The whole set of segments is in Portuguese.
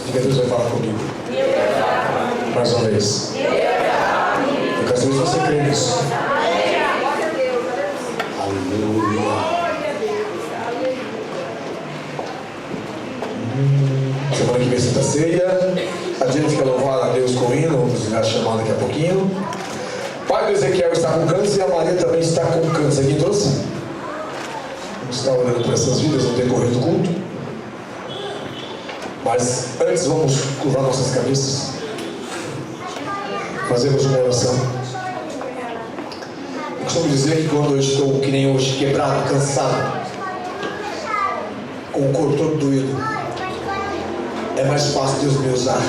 Diga, Deus vai falar comigo. Mais uma vez. Eu quero saber se você crê nisso. Aleluia. Semana que vem Santa Ceia. A gente quer louvar a Deus com hino. Vamos já chamar daqui a pouquinho. Pai do Ezequiel está com câncer e a Maria também está com câncer. Quem trouxe? Vamos estar olhando para essas vidas no decorrer do culto. Mas antes vamos curvar nossas cabeças. Fazemos uma oração. Eu costumo dizer que quando eu estou, que nem hoje, quebrado, cansado, com o corpo todo doído, é mais fácil Deus me usar.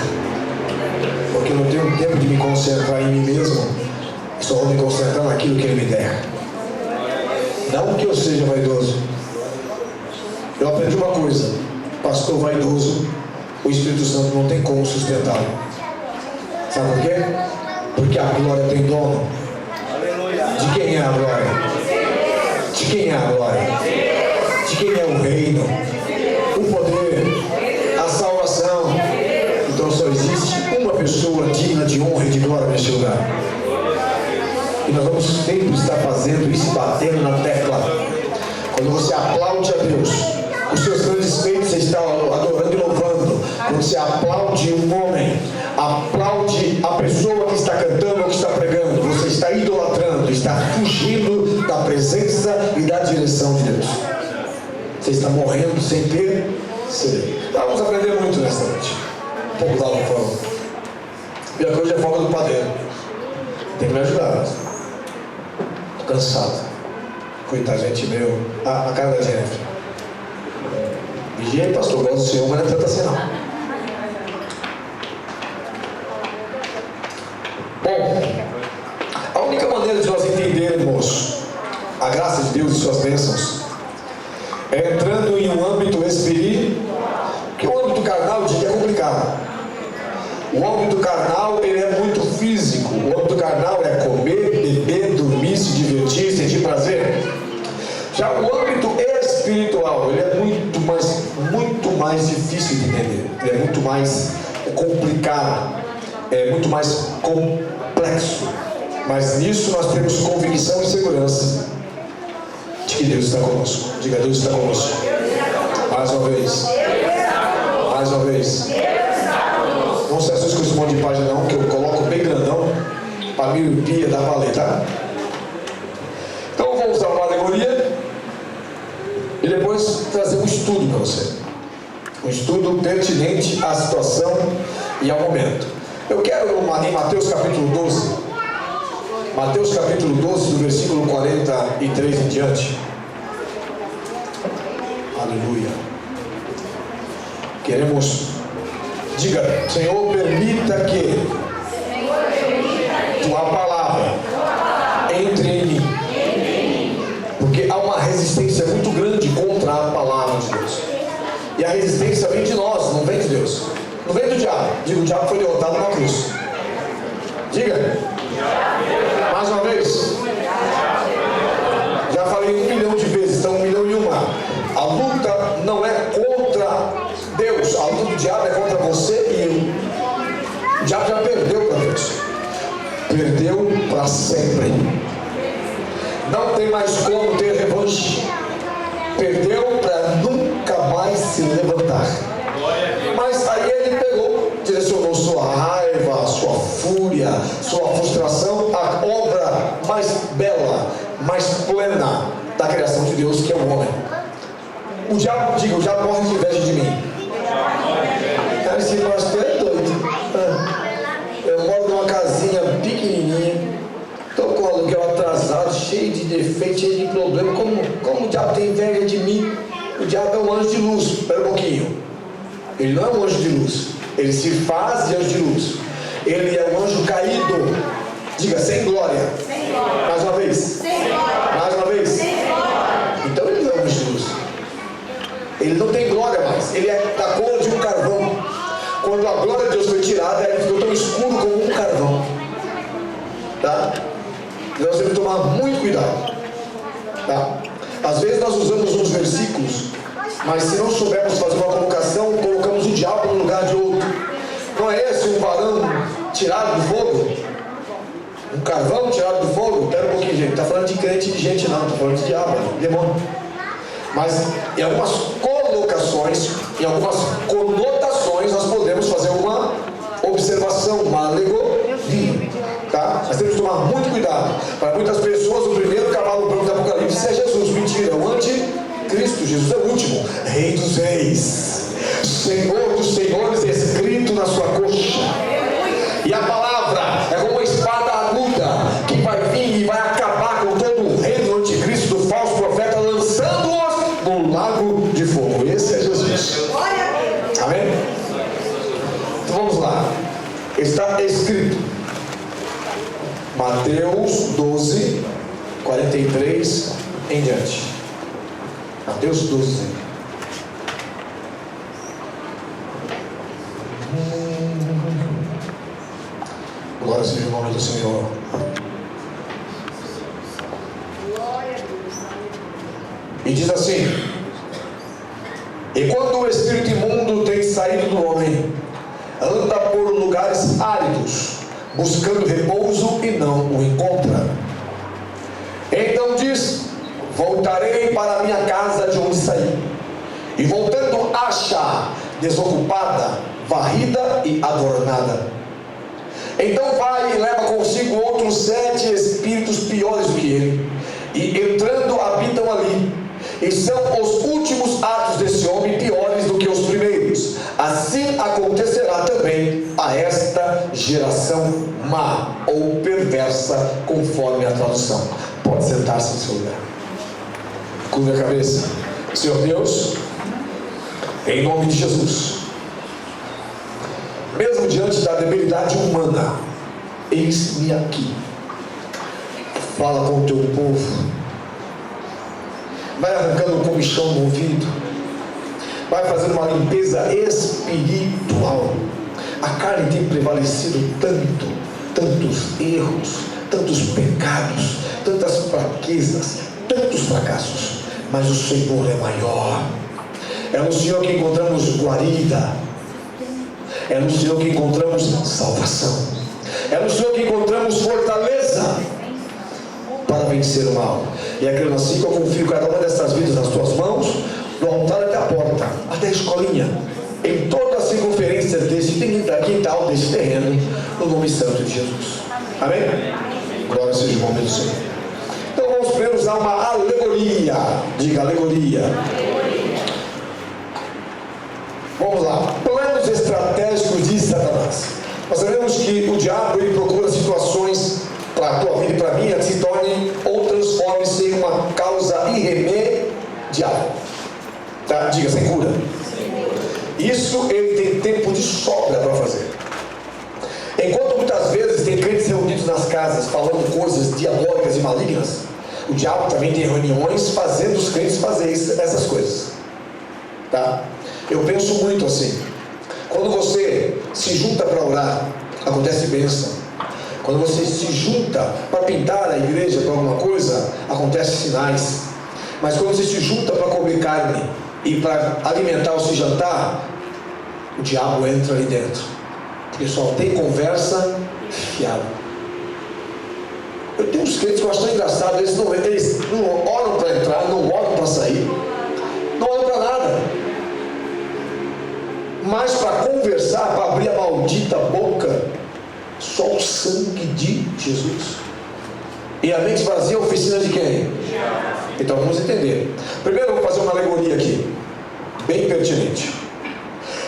Porque eu não tenho tempo de me concentrar em mim mesmo. Só vou me concentrar naquilo que Ele me der. Não que eu seja vaidoso. Eu aprendi uma coisa: pastor vaidoso, o Espírito Santo não tem como sustentá-lo. Sabe por quê? Porque a glória tem dono. De quem é a glória? De quem é a glória? De quem é o reino? O poder, a salvação. Então só existe uma pessoa digna de honra e de glória neste lugar. E nós vamos sempre estar fazendo isso, batendo na tecla. Quando você aplaude a Deus, os seus grandes feitos você está adorando e louvando. Quando você aplaude um homem, aplaude a pessoa que está cantando ou que está pregando, você está idolatrando, está fugindo da presença e da direção de Deus. Você está morrendo sem ter sede. Vamos aprender muito nesta noite. Um pouco da aula, por favor. E a coisa é folga do padeiro. Tem que me ajudar. Estou cansado. Coitado, gente meu. A cara da Jennifer. Vigia, pastor, gosto do Senhor, mas não é tanto assim não. Bom, a única maneira de nós entendermos a graça de Deus e suas bênçãos é entrando em um âmbito espiritual, porque o âmbito carnal é complicado. O âmbito carnal ele é muito físico. O âmbito carnal é comer, beber, dormir, se divertir, sentir prazer. Já o âmbito espiritual ele é muito mais difícil de entender. Ele é muito mais complicado, é muito mais complexo. Mas nisso nós temos convicção e segurança de que Deus está conosco. Diga, Deus está conosco. Mais uma vez. Mais uma vez. Não se assuste com esse monte de página não, que eu coloco bem grandão para miopia dar para ler, tá? Então eu vou usar uma alegoria e depois trazer um estudo para você. Um estudo pertinente à situação e ao momento. Eu quero em Mateus capítulo 12. Mateus capítulo 12, do versículo 43 em diante. Aleluia. Queremos... Diga, Senhor, permita que Tua palavra entre em mim. Porque há uma resistência muito grande contra a palavra de Deus. E a resistência vem de nós, não vem de Deus. Não vem do diabo. Diga, o diabo foi derrotado na cruz. Diga. Mais uma vez. Já falei 1 milhão de vezes, então 1 milhão e uma. A luta não é contra Deus, a luta do diabo é contra você e eu. O diabo já perdeu para Deus. Perdeu para sempre. Não tem mais como ter revanche. Perdeu para nunca mais se levantar. Mas aí ele pegou, direcionou sua raiva, sua fúria, sua frustração, a obra mais bela, mais plena da criação de Deus, que é o homem. O diabo, diga, o diabo morre de inveja de mim. Cara, esse pastor é doido. Eu moro numa casinha pequenininha, estou com o aluguel atrasado, cheio de defeitos, cheio de problemas. Como o diabo tem inveja de mim? O diabo é um anjo de luz. Espera um pouquinho. Ele não é um anjo de luz. Ele se faz de anjo de luz. Ele é um anjo caído. Diga, sem glória. Sem glória. Mais uma vez. Sem glória. Mais uma vez. Sem glória. Então ele não é um anjo de luz. Ele não tem glória mais. Ele é da cor de um carvão. Quando a glória de Deus foi tirada, ele ficou tão escuro como um carvão. Tá? Então nós temos que tomar muito cuidado. Tá? Às vezes nós usamos uns versículos, mas se não soubermos fazer uma colocação, colocamos o diabo no lugar de outro. tirado do fogo? Um carvão tirado do fogo? Espera um pouquinho, gente. Não está falando de crente e de gente, não. Está falando de diabo, de demônio. Mas em algumas colocações, em algumas conotações, nós podemos fazer uma observação, uma alegoria. Tá? Mas temos que tomar muito cuidado. Para muitas pessoas, o primeiro cavalo branco do Apocalipse é Jesus. Mentira, o anticristo. Jesus é o último. Rei dos reis, Senhor dos senhores, escrito na sua coxa. E a palavra é como uma espada aguda que vai vir e vai acabar com todo o reino do anticristo, do falso profeta, lançando-os no lago de fogo. Esse é Jesus. Amém? Então vamos lá. Está escrito, Mateus 12, 43 em diante. Mateus 12. Glória seja o nome do Senhor. E diz assim: e quando o espírito imundo tem saído do homem, anda por lugares áridos, buscando repouso e não o encontra. Então diz: voltarei para a minha casa de onde saí. E voltando acha desocupada, varrida e adornada. Então vai e leva consigo outros 7 espíritos piores do que ele, e entrando habitam ali. E são os últimos atos desse homem piores do que os primeiros. Assim acontecerá também a esta geração má ou perversa, conforme a tradução. Pode sentar-se no seu lugar. Curva a cabeça. Senhor Deus, em nome de Jesus, mesmo diante da debilidade humana, eis-me aqui. Fala com o teu povo. Vai arrancando o comichão do ouvido. Vai fazendo uma limpeza espiritual. A carne tem prevalecido tantos erros, tantos pecados, tantas fraquezas, tantos fracassos. Mas o Senhor é maior. É no Senhor que encontramos guarida. É no Senhor que encontramos salvação. É no Senhor que encontramos fortaleza para vencer o mal. E é crendo assim que eu confio cada uma dessas vidas nas tuas mãos, do altar até a porta, até a escolinha, em toda a circunferência desse quintal, desse terreno, no nome santo de Jesus. Amém? Glória seja o nome do Senhor. Então vamos primeiro usar uma alegoria. Diga alegoria. Vamos lá. Planos estratégicos de Satanás. Nós sabemos que o diabo ele procura situações para a tua vida e para a minha que se tornem ou transformem-se em uma causa irremediável. Tá? Diga, sem cura. Isso ele tem tempo de sobra para fazer. Enquanto muitas vezes tem crentes reunidos nas casas falando coisas diabólicas e malignas, o diabo também tem reuniões fazendo os crentes fazer essas coisas. Tá? Eu penso muito assim. Quando você se junta para orar, acontece bênção. Quando você se junta para pintar a igreja para alguma coisa, acontece sinais. Mas quando você se junta para comer carne e para alimentar ou se jantar, o diabo entra ali dentro. Porque só tem conversa fiada. Eu tenho uns crentes que eu acho tão engraçado, eles não oram para entrar, não oram para sair, não oram para nada. Mas para conversar, para abrir a maldita boca, só o sangue de Jesus. E a mente vazia é a oficina de quem? Então vamos entender. Primeiro eu vou fazer uma alegoria aqui, bem pertinente.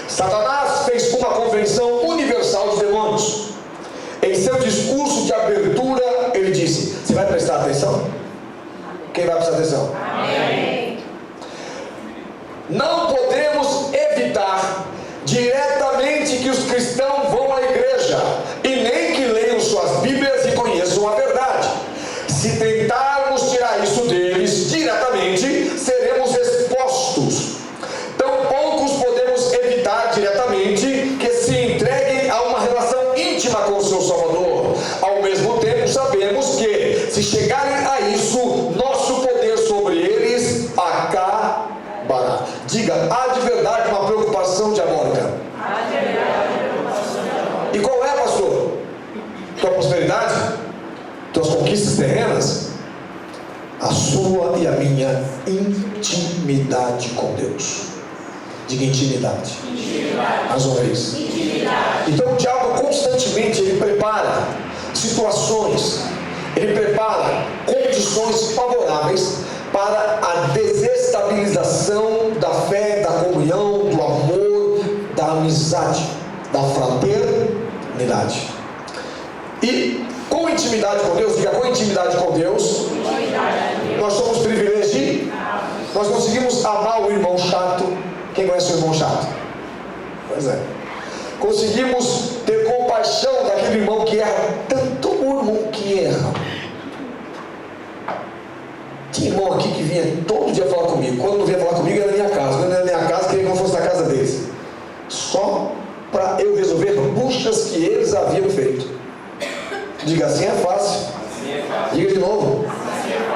Satanás fez uma convenção universal de demônios. Em seu discurso de abertura, ele disse: você vai prestar atenção? Quem vai prestar atenção? Amém. Não podemos evitar diretamente que os cristãos vão à igreja e nem que leiam suas Bíblias e conheçam a verdade. Se tentarmos tirar isso deles diretamente, seremos expostos. Tão poucos podemos evitar diretamente que se entreguem a uma relação íntima com o seu Salvador. Ao mesmo tempo, sabemos que, se chegarem a isso, nosso poder sobre eles acabará. Diga, há de verdade uma preocupação diabólica. Há de verdade uma preocupação tua prosperidade, tuas conquistas terrenas, a sua e a minha intimidade com Deus. Diga intimidade. Mais uma vez. Então o diabo constantemente ele prepara situações, ele prepara condições favoráveis para a desestabilização da fé, da comunhão, do amor, da amizade, da fraternidade. E com intimidade com Deus, diga com intimidade com Deus, nós somos privilegiados, nós conseguimos amar o irmão chato. Quem conhece o irmão chato? Pois é. Conseguimos ter compaixão daquele irmão que erra. Tanto o irmão que erra. Tinha irmão aqui que vinha todo dia falar comigo. Quando não vinha falar comigo, era na minha casa. Quando era na minha casa, queria que eu fosse na casa deles. Só para eu resolver buchas que eles haviam feito. Diga, assim é fácil. Diga de novo.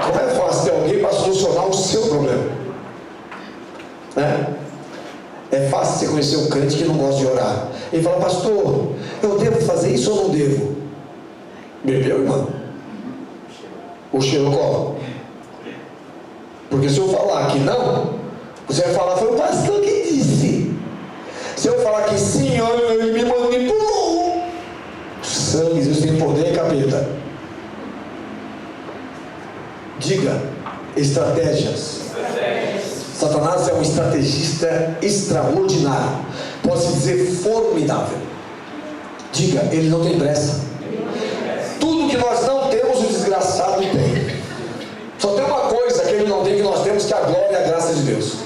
Como é fácil ter alguém para solucionar o seu problema? Né? É fácil você conhecer um crente que não gosta de orar. Ele fala, pastor, eu devo fazer isso ou não devo? Bebeu, irmão? O cheiro cola. Porque se eu falar que não, você vai falar, foi o pastor que disse. Se eu falar que sim, ele me manipulou. Sangue, Deus tem poder e capeta. Diga, estratégias. Satanás é um estrategista extraordinário. Posso dizer formidável. Diga, ele não tem pressa. Tudo que nós não temos, o desgraçado tem. Só tem uma coisa que ele não tem, que nós temos, que é a glória e a graça de Deus.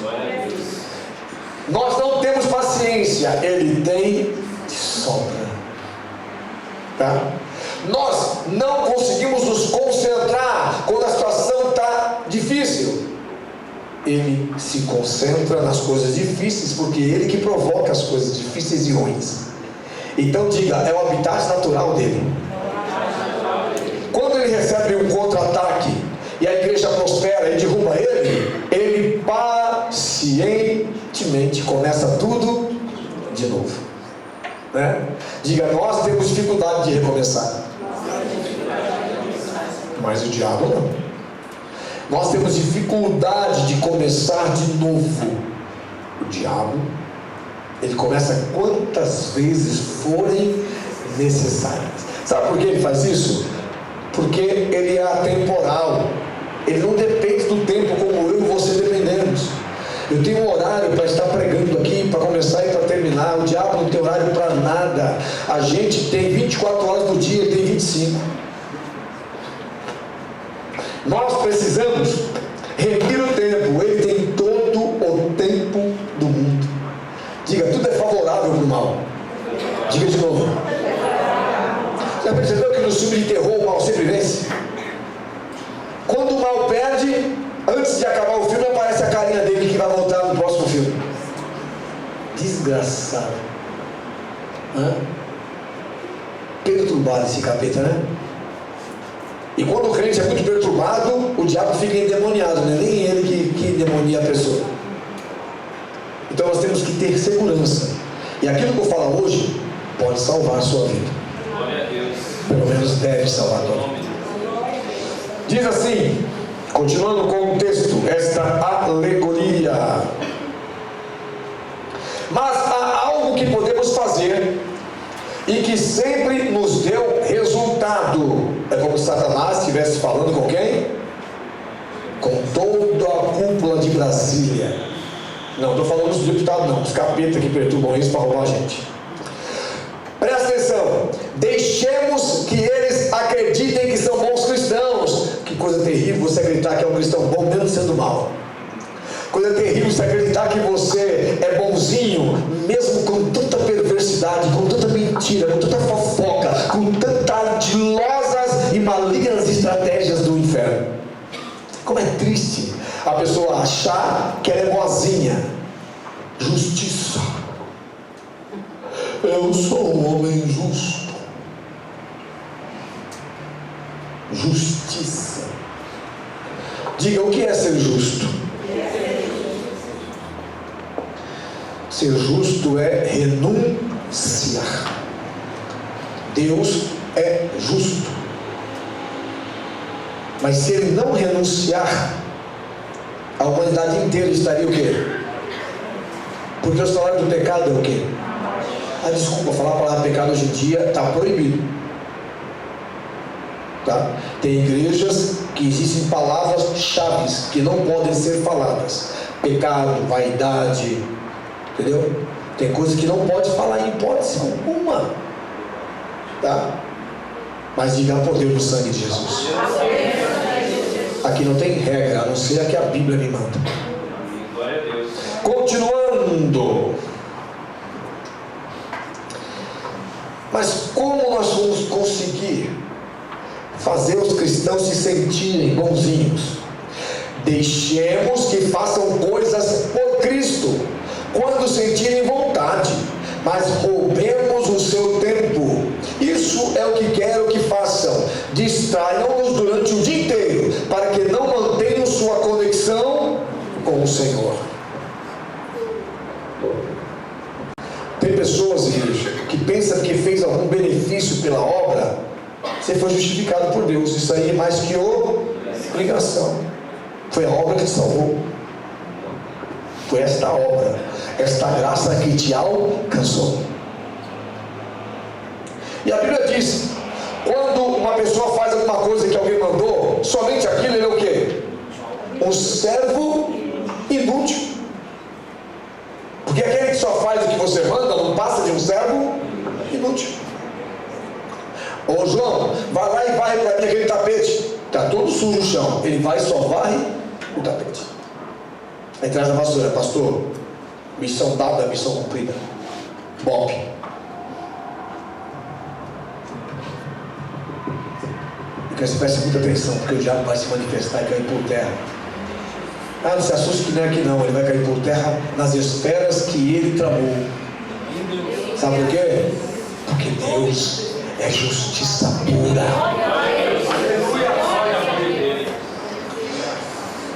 Nós não temos paciência, ele tem de sobra. Tá? Nós não conseguimos nos concentrar quando a situação está difícil. Ele se concentra nas coisas difíceis, porque ele que provoca as coisas difíceis e ruins. Então diga, é o habitat natural dele. Quando ele recebe um contra-ataque e a igreja prospera e derruba ele pacientemente começa tudo de novo, né? Diga, nós temos dificuldade de recomeçar, mas o diabo não. Nós temos dificuldade de começar de novo. O diabo, ele começa quantas vezes forem necessárias. Sabe por que ele faz isso? Porque ele é atemporal. Ele não depende do tempo como eu e você dependemos. Eu tenho um horário para estar pregando aqui, para começar e para terminar. O diabo não tem horário para nada. A gente tem 24 horas do dia, ele tem 25. Nós precisamos remir o tempo. Ele tem todo o tempo do mundo. Diga, tudo é favorável para o mal. Diga de novo. Já percebeu que no filme de terror o mal sempre vence? Quando o mal perde, antes de acabar o filme aparece a carinha dele que vai voltar no próximo filme. Desgraçado. Perturbado esse capeta, né? E quando o crente é muito perturbado, o diabo fica endemoniado, né? Nem ele que endemonia a pessoa. Então nós temos que ter segurança. E aquilo que eu falo hoje pode salvar a sua vida. Glória a Deus. Pelo menos deve salvar a tua vida. Diz assim, continuando com o texto, esta alegoria. Mas há algo que podemos fazer e que sempre nos deu resultado. É como se Satanás estivesse falando com quem? Com toda a cúpula de Brasília. Não estou falando dos deputados não, os capetas que perturbam isso para roubar a gente. Presta atenção. Deixemos que eles acreditem que são bons cristãos. Que coisa terrível você acreditar que é um cristão bom mesmo sendo mal. Coisa terrível você acreditar que você é bonzinho mesmo com tanta perversidade, com tanta mentira, com tanta fofoca, com tantas ardilosas e malignas estratégias do inferno. Como é triste a pessoa achar que ela é boazinha. Justiça. Eu sou um homem justo. Justiça. Diga, o que é ser justo? Ser justo é renunciar. Deus é justo. Mas se ele não renunciar, a humanidade inteira estaria o quê? Porque o salário do pecado é o quê? Desculpa, falar a palavra pecado hoje em dia está proibido. Tá? Tem igrejas que existem palavras-chave que não podem ser faladas. Pecado, vaidade, entendeu? Tem coisas que não pode falar em hipótese alguma. Tá? Mas diga o poder do sangue de Jesus. Aqui não tem regra, a não ser a que a Bíblia me manda. Continuando. Mas como nós vamos conseguir fazer os cristãos se sentirem bonzinhos? Deixemos que façam coisas por Cristo, quando sentirem vontade, mas roubemos o seu tempo. Isso é o que quero que façam. Distraiam-nos durante o dia inteiro, para que não mantenham sua conexão com o Senhor. Tem pessoas, igreja, que pensam que fez algum benefício pela obra, você foi justificado por Deus. Isso aí é mais que obrigação. Foi a obra que te salvou. Foi esta obra, esta graça que te alcançou. E a Bíblia diz: quando uma pessoa faz alguma coisa que alguém mandou, somente aquilo, ele é o quê? Um servo inútil. Porque aquele que só faz o que você manda não passa de um servo inútil. Ô João, vai lá e varre para mim aquele tapete. Está todo sujo o chão. Ele vai e só varre o tapete. Aí traz a vassoura: pastor, missão dada, missão cumprida. Bob. Eu quero que você preste muita atenção, porque o diabo vai se manifestar e cair por terra. Não se assuste que não é aqui não. Ele vai cair por terra nas esferas que ele tramou. Sabe por quê? Porque Deus é justiça pura.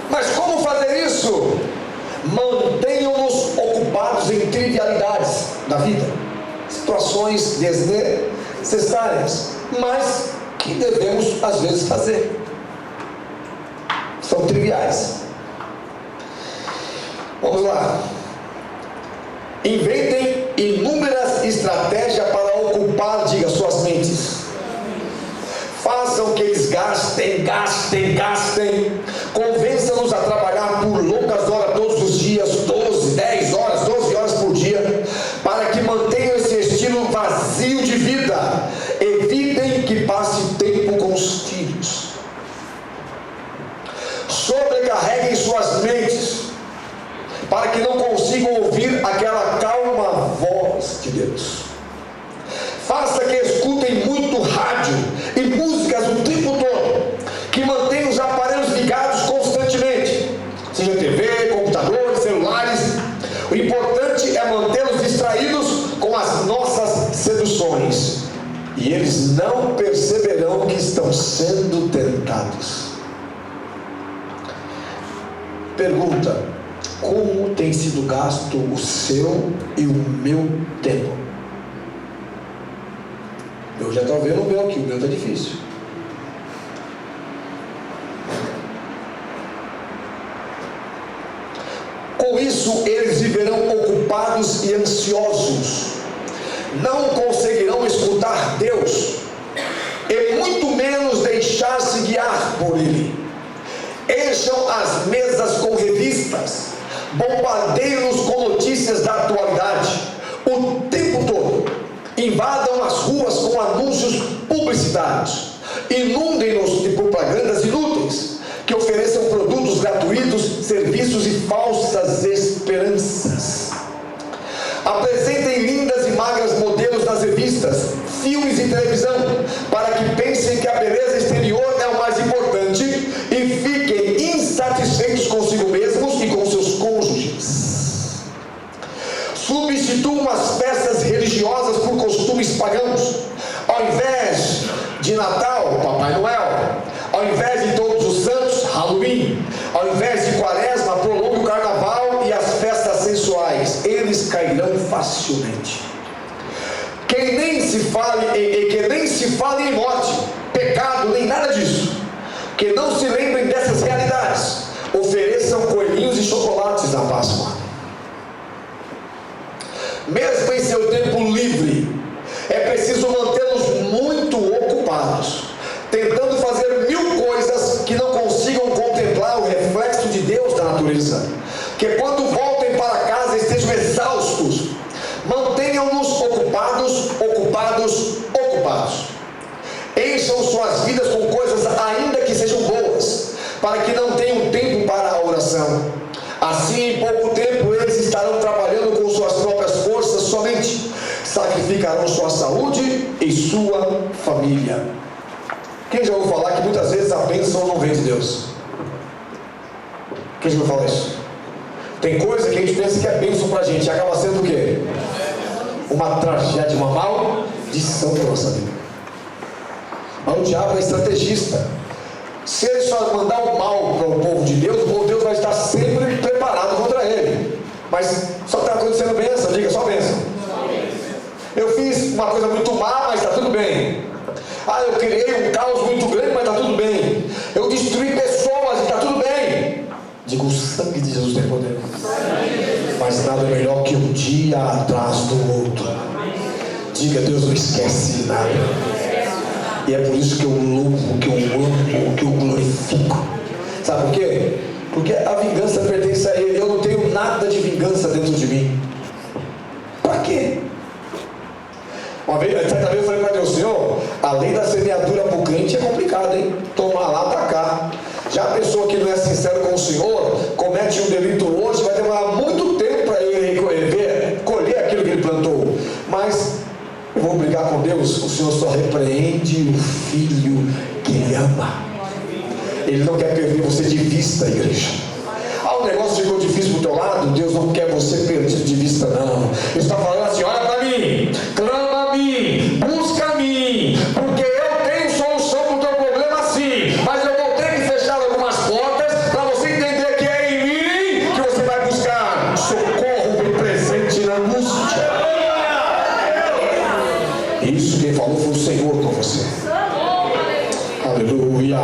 Mas como fazer isso? Mantenham-nos ocupados em trivialidades da vida, situações desnecessárias, mas que devemos às vezes fazer. São triviais. Vamos lá. Inventem inúmeras estratégias para ocupar, diga, suas mentes. Façam que eles gastem. Convençam-nos a trabalhar por longas horas todos os dias, 10 horas, 12 horas por dia, para que mantenham esse estilo vazio de vida. Evitem que passe tempo com os filhos. Sobrecarreguem suas mentes, para que não consigam ouvir aquela calma voz de Deus. Faça que escutem muito rádio e músicas o tempo todo, que mantenham os aparelhos ligados constantemente, seja TV, computadores, celulares. O importante é mantê-los distraídos com as nossas seduções, e eles não perceberão que estão sendo tentados. Pergunta: como tem sido gasto o seu e o meu tempo? Eu já estou vendo o meu aqui, o meu está difícil. Com isso, eles viverão ocupados e ansiosos, não conseguirão escutar Deus, e muito menos deixar-se guiar por Ele. Encham as mesas com revistas, bombardeiam-nos com notícias da atualidade o tempo todo. Invadam as ruas com anúncios publicitários. Inundem-nos de propagandas inúteis, que ofereçam produtos gratuitos, serviços e falsas esperanças. Apresentem lindas e magras modelos nas revistas, filmes e televisão, para que pensem que a beleza exterior é o mais importante e fiquem insatisfeitos consigo mesmos e com seus cônjuges. Substituam as festas religiosas por costumes pagãos. Ao invés de Natal, Papai Noel. Ao invés de Todos os Santos, Halloween. Ao invés de Quaresma, prolongue o Carnaval e as festas sensuais. Eles cairão facilmente. Que nem se se fale em morte, pecado, nem nada disso, que não se lembrem dessas realidades. Ofereçam coelhinhos e chocolates na Páscoa. Mesmo em seu tempo livre, é preciso mantê-los muito ocupados, tentando fazer 1000 coisas que não consigam contemplar o reflexo de Deus da natureza. Que quando voltem para casa estejam exaustos. Mantenham-nos ocupados. Encham suas vidas com coisas ainda que sejam boas, para que não tenham tempo para a oração. Assim, em pouco tempo, eles estarão trabalhando com suas próprias forças somente. Sacrificarão sua saúde e sua família. Quem já ouviu falar que muitas vezes a bênção não vem de Deus? Quem já ouviu falar isso? Tem coisa que a gente pensa que é bênção pra gente, e acaba sendo o quê? Uma tragédia, uma maldição para a nossa vida. Mas o diabo é estrategista. Se ele só mandar o mal para o povo de Deus, o povo de Deus vai estar sempre preparado contra ele. Mas só está acontecendo bênção, diga só bênção. Eu fiz uma coisa muito má, mas está tudo bem. Eu criei um caos muito grande, mas está tudo bem. Eu destruí pessoas e está tudo bem. Digo, o sangue de Jesus tem poder. Mas nada é melhor que um dia atrás do outro. Diga, Deus não esquece de nada. E é por isso que eu louvo, que eu amo, que eu glorifico. Sabe por quê? Porque a vingança pertence a Ele. Eu não tenho nada de vingança dentro de mim. Para quê? Certa vez eu falei para Deus, Senhor, a lei da semeadura para o crente é complicada, hein? Tomar lá, tacar. Já a pessoa que não é sincera com o Senhor, comete um delito hoje, vai demorar muito tempo para ele colher aquilo que ele plantou. Mas eu vou brigar com Deus, o Senhor só repreende o filho que Ele ama. Ele não quer perder você de vista, igreja. O negócio ficou difícil pro teu lado, Deus não quer você perdido de vista, não. Ele está falando assim, olha para mim, clama a mim, busca a mim, porque eu tenho solução para o teu problema sim, mas eu vou ter que fechar algumas portas para você entender que é em mim que você vai buscar socorro bem presente na angústia. Isso quem falou foi o Senhor com você. Aleluia.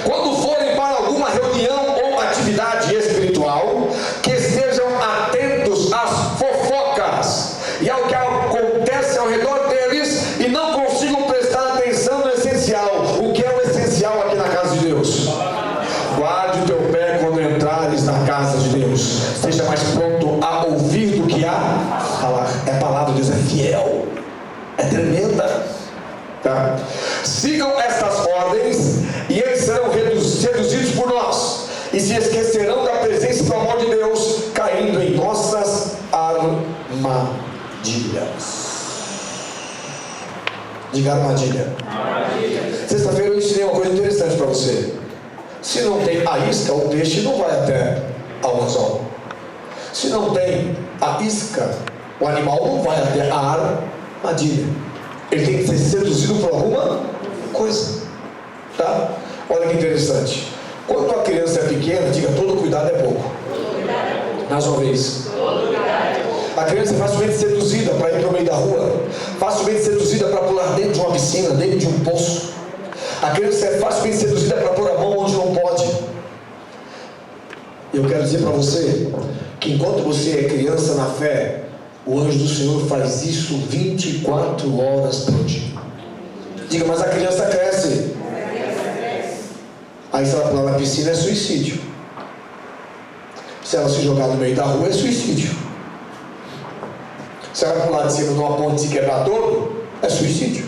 Quando forem para alguma reunião ou atividade espiritual, que estejam atentos às fofocas e ao que acontece ao redor deles e não consigam prestar atenção no essencial. O que é o essencial aqui na casa de Deus? Guarde o teu pé quando entrares na casa de Deus. Seja mais pronto a ouvir do que a falar. A palavra de Deus é fiel, é tremenda. Tá? Sigam estas ordens e eles serão seduzidos por nós e se esquecerão da presença do amor de Deus, caindo em nossas armadilhas. Diga armadilha. Sexta-feira eu ensinei uma coisa interessante para você. Se não tem a isca, o peixe não vai até ao anzol. Se não tem a isca, o animal não vai até a armadilha. Ele tem que ser seduzido por alguma coisa, tá? Olha que interessante. Quando a criança é pequena, diga, todo cuidado é pouco. Mais uma vez. A criança é facilmente seduzida para ir para o meio da rua, facilmente seduzida para pular dentro de uma piscina, dentro de um poço. A criança é facilmente seduzida para pôr a mão onde não pode. Eu quero dizer para você que enquanto você é criança na fé, o anjo do Senhor faz isso 24 horas por dia. Diga, mas a criança cresce. Aí se ela pular na piscina é suicídio. Se ela se jogar no meio da rua é suicídio. Se ela pular de cima de uma ponte e se quebrar todo, é suicídio.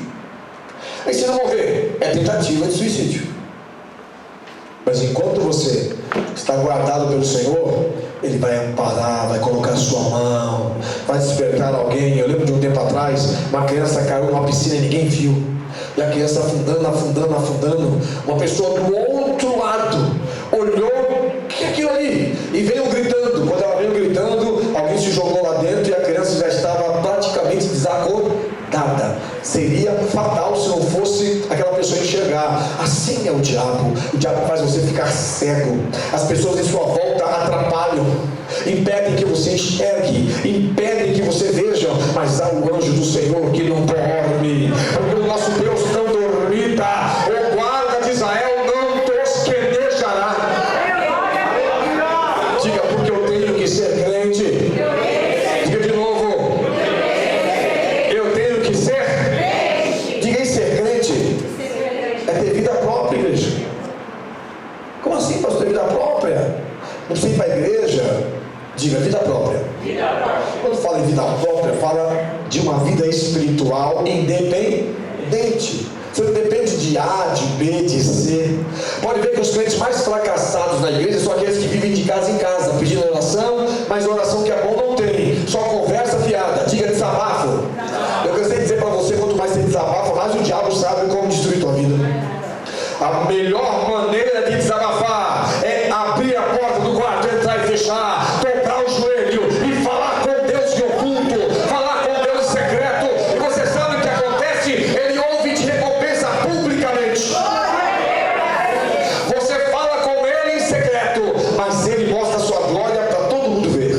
Aí se não morrer, é tentativa de suicídio. Mas enquanto você está guardado pelo Senhor, Ele vai amparar, vai colocar a sua mão, vai despertar alguém. Eu lembro de um tempo atrás, uma criança caiu numa piscina e ninguém viu. E a criança afundando. Uma pessoa do outro lado olhou, o que é aquilo ali? E veio gritando. Quando ela veio gritando, alguém se jogou lá dentro e a criança já estava praticamente desacordada. Seria fatal se não fosse aquela pessoa enxergar. Assim é o diabo. O diabo faz você ficar cego. As pessoas em sua volta atrapalham, impedem que você enxergue, impedem que você veja. Mas há o anjo do Senhor que não dorme, vida própria fala de uma vida espiritual independente. Você não depende de A, de B, de C. Pode ver que os crentes mais fracassados na igreja são aqueles que vivem de casa em casa, pedindo oração, mas oração que é bom não tem. Só conversa fiada, diga desabafo. Eu cansei de dizer para você, quanto mais você desabafa, mais o diabo sabe como destruir tua vida. A melhor maneira de desabafar é abrir a porta do quarto, entrar e fechar, dobrar o joelho e falar com Deus de oculto, falar com Deus em secreto. E você sabe o que acontece? Ele ouve e te recompensa publicamente. Você fala com Ele em secreto, mas Ele mostra a sua glória para todo mundo ver.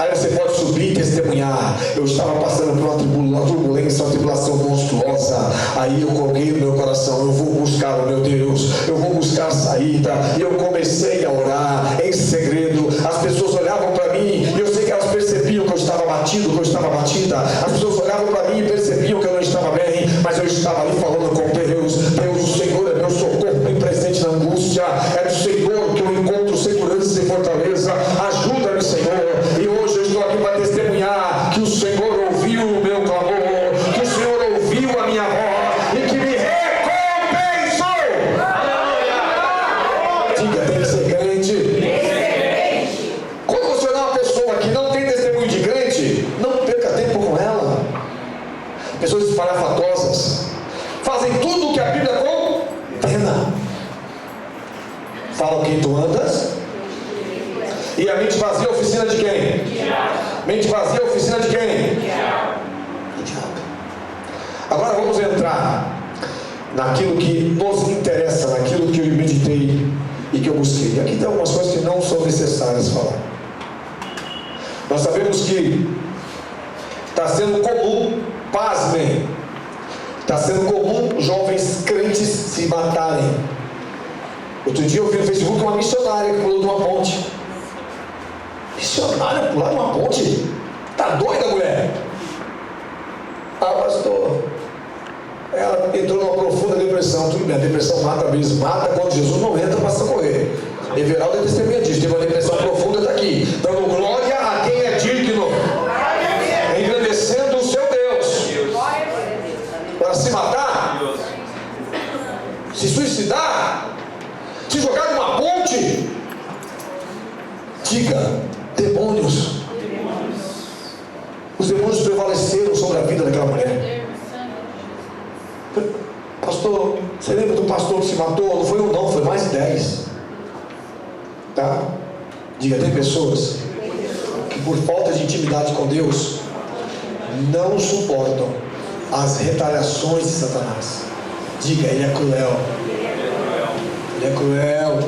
Aí você pode subir e testemunhar. Eu estava passando por uma turbulência, uma tribulação monstruosa. Aí eu coloquei no meu coração, eu vou buscar o meu Deus, eu vou buscar saída. E eu comecei a orar em segredo. As pessoas olhavam para mim e eu sei que elas percebiam que eu estava batido, que eu estava batida. As pessoas olhavam para mim e percebiam que eu não estava bem, mas eu estava ali falando com Deus. Deus, o Senhor é meu socorro bem presente na angústia. É do Senhor que eu encontro segurança e fortaleza. Ajuda-me, Senhor. E hoje eu estou aqui para testemunhar que o Senhor ouviu o meu clamor, que o Senhor ouviu a minha voz e que me recompensou. Diga, tem que ser crente. Quando você é uma pessoa que não tem testemunho de crente, não perca tempo com ela. Pessoas espalhafatosas fazem tudo o que a Bíblia condena. Falam quem tu andas. E a mente vazia é a oficina de quem? Mente vazia é a oficina de quem? Do diabo. Agora vamos entrar naquilo que nos interessa, naquilo que eu meditei e que eu busquei. E aqui tem algumas coisas que não são necessárias falar. Nós sabemos que está sendo comum, pasmem, está sendo comum jovens crentes se matarem. Outro dia eu vi no Facebook uma missionária que pulou de uma ponte. Missionária pular de uma ponte? Tá doida, mulher? Ah, pastor, ela entrou numa profunda depressão. Tudo bem, a depressão mata mesmo, mata quando Jesus não entra para socorrer. Everaldo é testemunha disso, teve uma depressão profunda, está aqui, dando glória a quem é digno, engrandecendo o seu Deus. Para se matar, se suicidar, se jogar de uma ponte, diga, demônios. Os demônios prevaleceram sobre a vida daquela mulher. Pastor, você lembra do pastor que se matou? Não foi um não, foi mais de 10. Tá? Diga, tem pessoas que por falta de intimidade com Deus não suportam as retaliações de Satanás. Diga, ele é cruel. Ele é cruel.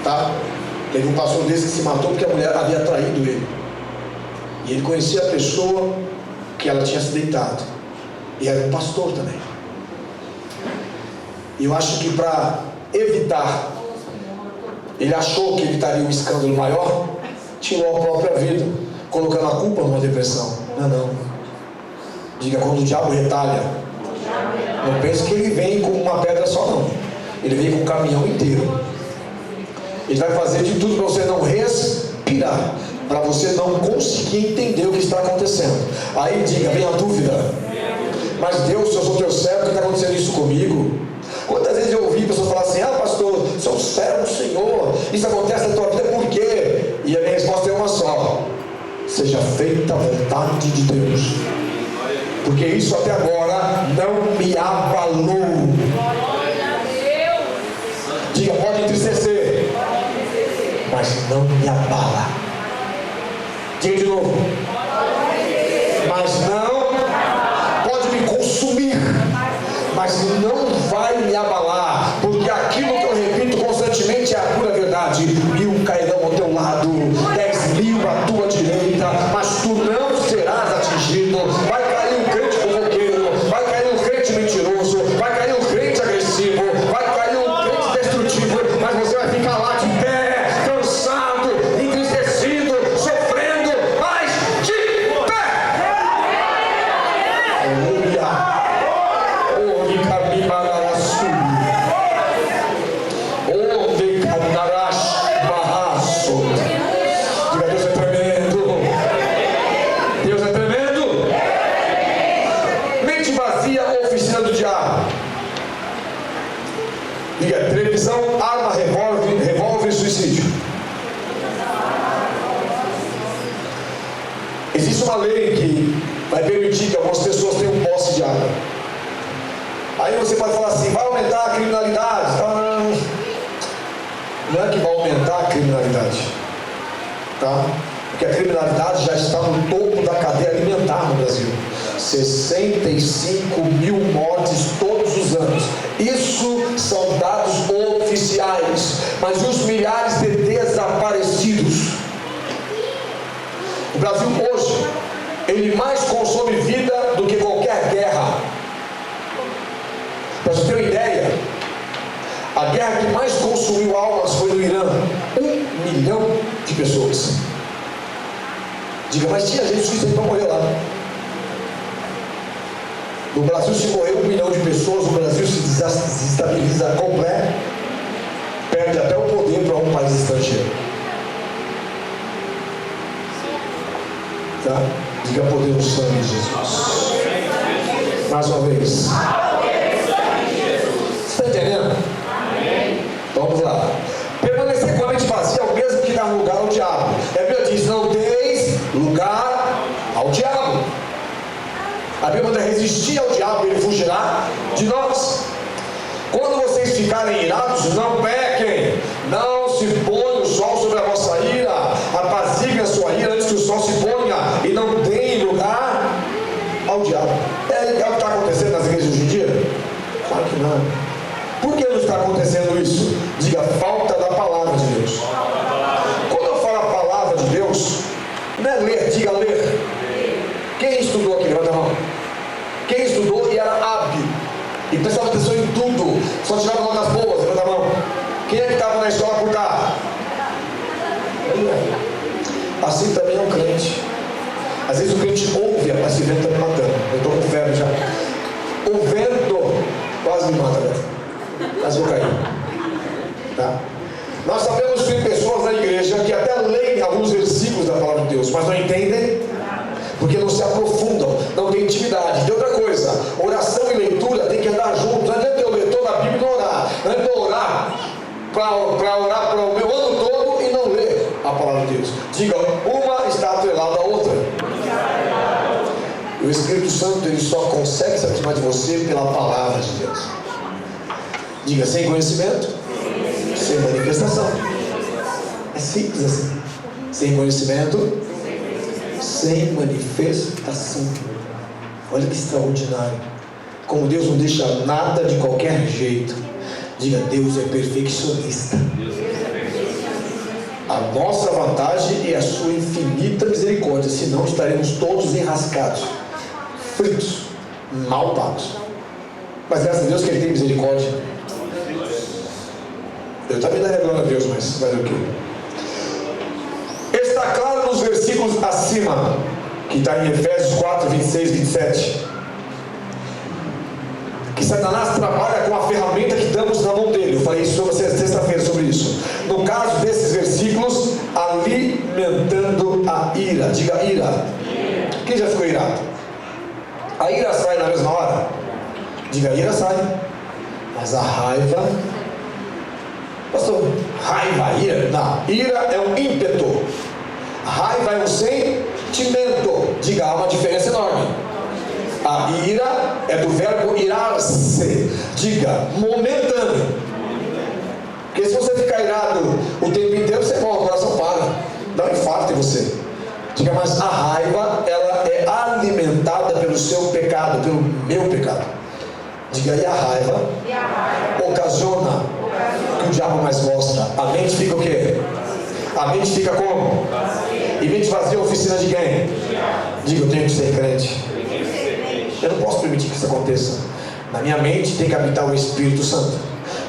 Tá? Teve um pastor desse que se matou porque a mulher havia traído ele. E ele conhecia a pessoa que ela tinha se deitado. E era um pastor também. E eu acho que para evitar, ele achou que evitaria um escândalo maior, tirou a própria vida, colocando a culpa numa depressão. Não. Diga, quando o diabo retalha, não pense que ele vem com uma pedra só, não. Ele vem com um caminhão inteiro. Ele vai fazer de tudo para você não respirar, para você não conseguir entender o que está acontecendo. Aí diga, vem a dúvida. Mas Deus, se eu sou teu servo, por que está acontecendo isso comigo? Quantas vezes eu ouvi pessoas falar assim, pastor, sou servo do Senhor, isso acontece na tua vida por quê? E a minha resposta é uma só: seja feita a vontade de Deus, porque isso até agora não me abalou. Diga, pode entristecer, mas não me abala. Diga de novo, mas não pode me consumir, mas não vai me abalar, porque aquilo que eu repito constantemente é a pura verdade. 1000 cairão ao teu lado, 10.000 à tua direita, mas tu não serás atingido. Vai cair um crente fofoqueiro, vai cair um crente mentiroso, vai cair um crente agressivo, vai cair um crente destrutivo, mas você vai ficar lá de pé, cansado, entristecido, sofrendo, mas de pé. Aleluia. Diga, Deus é tremendo. prisão, arma, revólver e suicídio. Existe uma lei que vai permitir que algumas pessoas tenham posse de arma. Aí você pode falar assim, vai aumentar a criminalidade. Não é que vai aumentar a criminalidade, tá? Porque a criminalidade já está no topo da cadeia alimentar no Brasil. 65 mil mortes todos os anos. Isso são dados oficiais. Mas e os milhares de desaparecidos? O Brasil hoje, ele mais consome vida do que qualquer guerra. Para você ter uma ideia, a guerra que mais consumiu almas foi no Irã. 1 milhão de pessoas. Diga, mas tinha gente suficiente para morrer lá. No Brasil, se morrer 1 milhão de pessoas, o Brasil se desestabiliza completo, perde até o poder para um país estrangeiro. Tá? Diga, poder do sangue de Jesus. Mais uma vez. Você está entendendo? Vamos lá. Permanecer com a mente vazia é o mesmo que dar lugar ao diabo. A Bíblia diz, não deis lugar ao diabo. A Bíblia manda resistir ao diabo, ele fugirá de nós. Quando vocês ficarem irados, não pequem. Não se ponha o sol sobre a vossa ira. Apaziguem a sua ira antes que o sol se ponha. E não deem lugar ao diabo. É o que está acontecendo nas igrejas hoje em dia? Claro que não. Por que não está acontecendo isso? Diga, falta da palavra de Deus. Quando eu falo a palavra de Deus, não é ler, diga ler. Quem estudou aqui? Levanta a mão. Quem estudou e era hábil e prestava atenção em tudo, só tirava notas boas? Levanta a mão. Quem é que estava na escola por cá? Assim também é um crente. Às vezes o crente ouve, mas esse vento está me matando. Eu estou com febre já. O vento quase me mata, velho. Mas vou cair. Tá? Nós sabemos que tem pessoas na igreja que até leem alguns versículos da palavra de Deus, mas não entendem, porque não se aprofundam, não tem intimidade. E outra coisa, oração e leitura tem que andar juntos. Não adianta eu ler toda a Bíblia e não orar. Não adianta eu orar para orar para o meu ano todo e não ler a palavra de Deus. Diga, uma está atrelada à outra. E o Espírito Santo, ele só consegue se aproximar de você pela palavra de Deus. Diga, sem conhecimento, sem manifestação. É simples assim. Sem conhecimento, sem manifestação. Olha que extraordinário. Como Deus não deixa nada de qualquer jeito. Diga, Deus é perfeccionista. A nossa vantagem é a sua infinita misericórdia. Senão estaremos todos enrascados, fritos, mal pagos. Mas graças a Deus que Ele tem misericórdia. Eu também daria glória a Deus, mas vai ver o quê? Está claro nos versículos acima, que está em Efésios 4, 26, 27, que Satanás trabalha com a ferramenta que damos na mão dele. Eu falei isso sobre vocês sexta-feira sobre isso. No caso desses versículos, alimentando a ira. Diga ira. Quem já ficou irado? A ira sai na mesma hora? Diga, a ira sai. Mas a raiva... Pastor, raiva, ira? Não, ira é um ímpeto. Raiva é um sentimento. Diga, há uma diferença enorme. A ira é do verbo irar-se. Diga, momentâneo. Porque se você ficar irado o tempo inteiro, você morre, o coração para, dá um infarto em você. Diga, mas a raiva, ela é alimentada pelo seu pecado, pelo meu pecado. Diga, e a raiva ocasiona o que o diabo mais gosta. A mente fica o quê? A mente fica como? E mente vazia é oficina de quem? Diga, eu tenho que ser crente. Eu não posso permitir que isso aconteça. Na minha mente tem que habitar o Espírito Santo.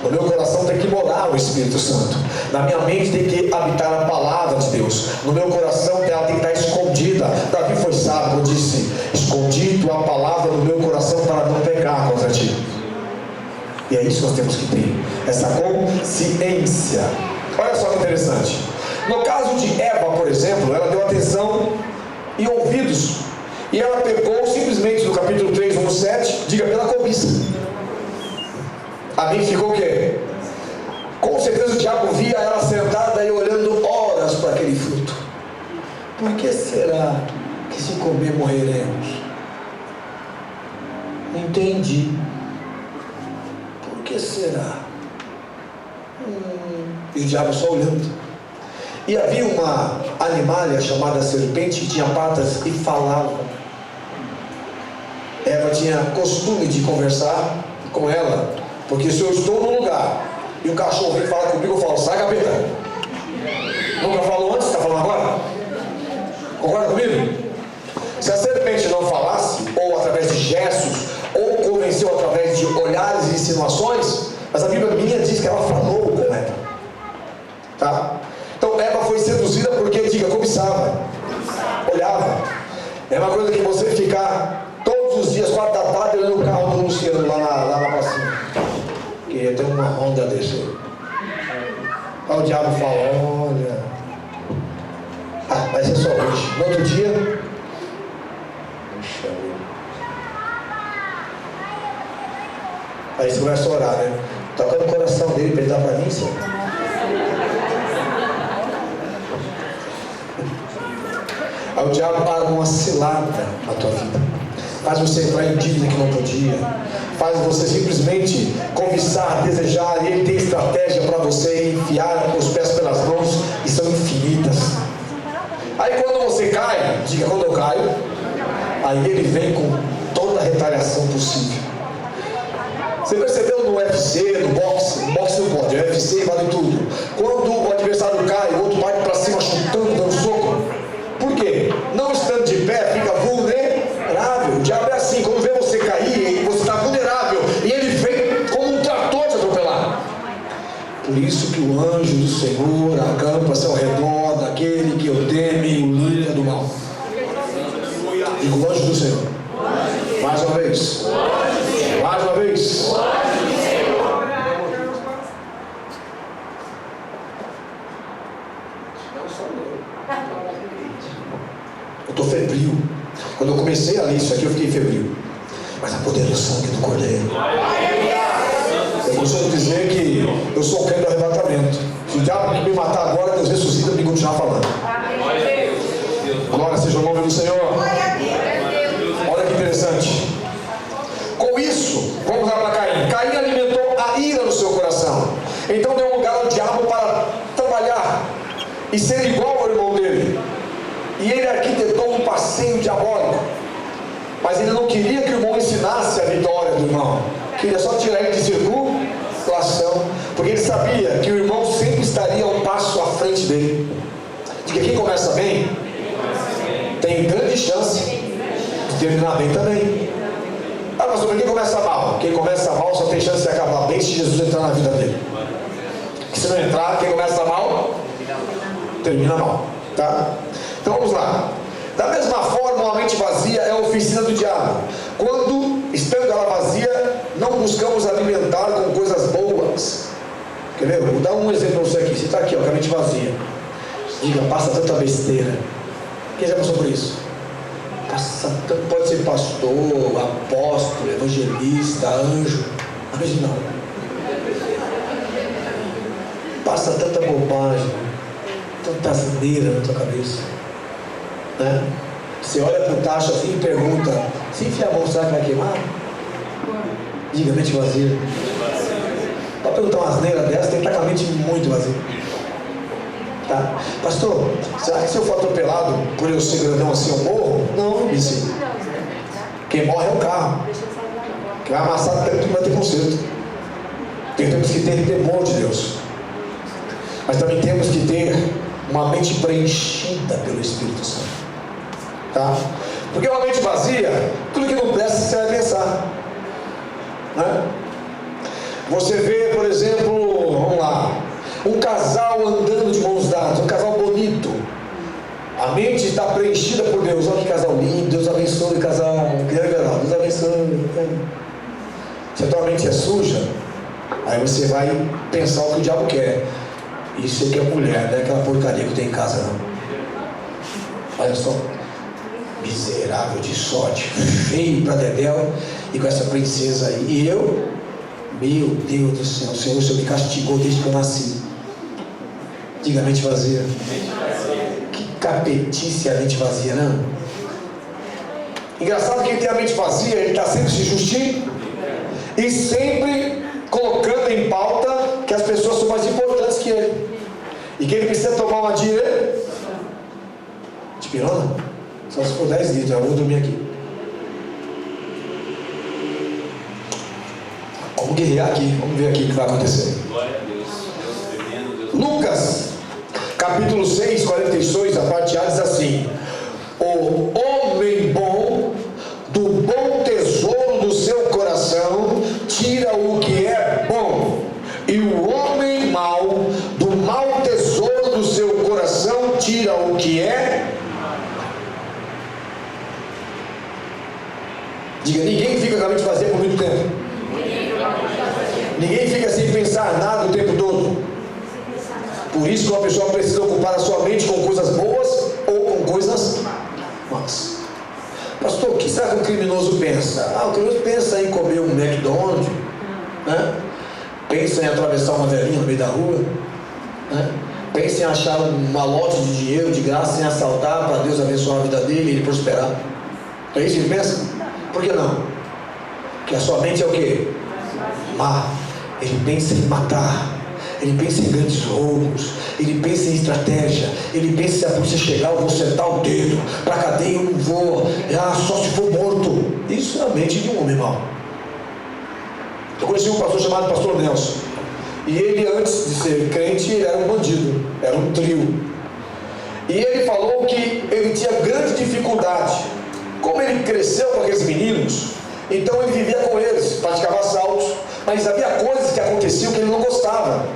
No meu coração tem que morar o Espírito Santo. Na minha mente tem que habitar a palavra de Deus. No meu coração ela tem que estar escondida. Davi foi sábio quando disse: escondi tua palavra no meu coração para não pecar contra ti. E é isso que nós temos que ter, essa consciência. Olha só que interessante. No caso de Eva, por exemplo, ela deu atenção e ouvidos, e ela pecou simplesmente no capítulo 3, 1, 7, diga, pela cobiça. A mim ficou o quê? Com certeza o diabo via ela sentada e olhando horas para aquele fruto. Por que será que se comer morreremos? Não entendi. Por que será? E o diabo só olhando. E havia uma animalha chamada serpente que tinha patas e falava. Eva tinha costume de conversar com ela, porque se eu estou num lugar e o cachorro vem falar comigo, eu falo: sai, capeta. Nunca falou antes, está falando agora? Concorda comigo? Se a serpente não falasse, ou através de gestos, ou convenceu através de olhares e insinuações, mas a Bíblia minha diz que ela falou com Eva. Tá? Então Eva foi seduzida porque, diga, cobiçava, olhava. É uma coisa que você ficar todos os dias, 4 da tarde, olhando o carro do Luciano lá na pracinha. Queria ter uma Honda desse. Aí o diabo fala: olha, vai ser só hoje. No outro dia, puxa vida. Aí você começa a orar, né? Toca no coração dele para ele dar para mim, Senhor. Aí o diabo paga uma cilada na tua vida. Faz você entrar em dívida que não podia. Faz você simplesmente cobiçar, desejar. E ele tem estratégia para você enfiar os pés pelas mãos, e são infinitas. Aí quando você cai, diga: quando eu caio, aí ele vem com toda a retaliação possível. Você percebeu no UFC, no boxe? No boxe não pode, no UFC vale tudo. Quando o adversário cai, o outro vai para cima chutando, dando soco. Por quê? Não estando de pé, fica vulnerável. O diabo é assim: quando vê você cair, você está vulnerável, e ele vem como um trator te atropelar. Por isso que o anjo do Senhor acampa-se ao redor daquele que o teme e o livra do mal. Digo: o anjo do Senhor. Mais uma vez. Mais uma vez. Eu estou febril. Quando eu comecei a ler isso aqui, eu fiquei febril. Mas a poder do sangue do Cordeiro. Eu costumo dizer que eu sou o crente do arrebatamento. Se o diabo me matar agora, Deus ressuscita para me continuar falando. Glória seja o nome do Senhor. Olha que interessante. Com isso, vamos lá para Caim. Caim alimentou a ira no seu coração. Então deu lugar ao diabo para trabalhar e ser igual ao irmão dele. E ele arquitetou um passeio diabólico. Mas ele não queria que o irmão ensinasse a vitória do irmão. Queria só tirar ele de circulação. Porque ele sabia que o irmão sempre estaria um passo à frente dele. Diga: quem começa bem tem grande chance de terminar bem também. Ah, mas por que começa mal? Quem começa mal só tem chance de acabar bem se Jesus entrar na vida dele. Porque se não entrar, quem começa mal termina mal. Tá? Então vamos lá. Da mesma forma, uma mente vazia é a oficina do diabo. Quando, estando ela vazia, não buscamos alimentar com coisas boas. Quer ver? Vou dar um exemplo para você aqui. Você está aqui, ó, com a mente vazia. Diga: passa tanta besteira. Quem já passou por isso? Passa tanto, pode ser pastor, apóstolo, evangelista, anjo. Anjo não. Passa tanta bobagem, tanta asneira na tua cabeça. Né? Você olha para o tacho assim e pergunta: se enfiar a mão, será que vai queimar? Diga: mente vazia. Para perguntar uma asneira dessa, tem que estar com a mente muito vazia. Tá? Pastor, será que se eu for atropelado por eu ser grandão assim eu morro? Não, disse. Quem morre é o carro. Quem vai amassar tanto que vai ter conserto. Temos que ter temor de Deus. Mas também temos que ter uma mente preenchida pelo Espírito Santo. Tá? Porque uma mente vazia, tudo que não presta você vai pensar. Né? Você vê, por exemplo, vamos lá, um casal andando de mãos dadas, um casal bonito. A mente está preenchida por Deus. Olha que casal lindo, Deus abençoe o casal. Deus abençoe. Se a tua mente é suja, aí você vai pensar o que o diabo quer. Isso aqui é mulher, não é aquela porcaria que tem em casa, não. Olha só, miserável de sorte, feio pra dedéu, e com essa princesa aí. E eu, Meu Deus do céu, o Senhor me castigou desde que eu nasci. Diga, mente vazia. Que capetice a mente vazia, não? Engraçado que quem tem a mente vazia, ele está sempre se justificando e sempre colocando em pauta que as pessoas são mais importantes que ele. E que ele precisa tomar uma de pirona? Só se for 10 litros, eu vou dormir aqui. Vamos guerrear aqui, vamos ver aqui o que vai acontecer. Glória a Deus. Deus tremendo, Deus. Lucas, capítulo 6, 46, a parte A diz assim: o homem bom, do bom tesouro do seu coração, tira o que é bom, e o homem mau, do mau tesouro do seu coração, tira o que é. Diga, ninguém fica com a mente vazia por muito tempo. Ninguém fica sem pensar nada o tempo todo. Por isso que uma pessoa precisa ocupar a sua mente com coisas boas ou com coisas más. Pastor, o que será que o criminoso pensa? O criminoso pensa em comer um McDonald's, né? Pensa em atravessar uma velhinha no meio da rua, né? Pensa em achar um malote de dinheiro de graça, em assaltar para Deus abençoar a vida dele e ele prosperar. É isso que ele pensa? Por que não? Porque a sua mente é o quê? Má. Ele pensa em matar, ele pensa em grandes roubos, ele pensa em estratégia, ele pensa: se a polícia chegar, eu vou sentar o dedo, para a cadeia eu não vou, só se for morto. Isso é a mente de um homem mau. Eu conheci um pastor chamado Pastor Nelson, e ele, antes de ser crente, ele era um bandido, era um trio. E ele falou que ele tinha grande dificuldade. Como ele cresceu com aqueles meninos, então ele vivia com eles, praticava assaltos, mas havia coisas que aconteciam que ele não gostava.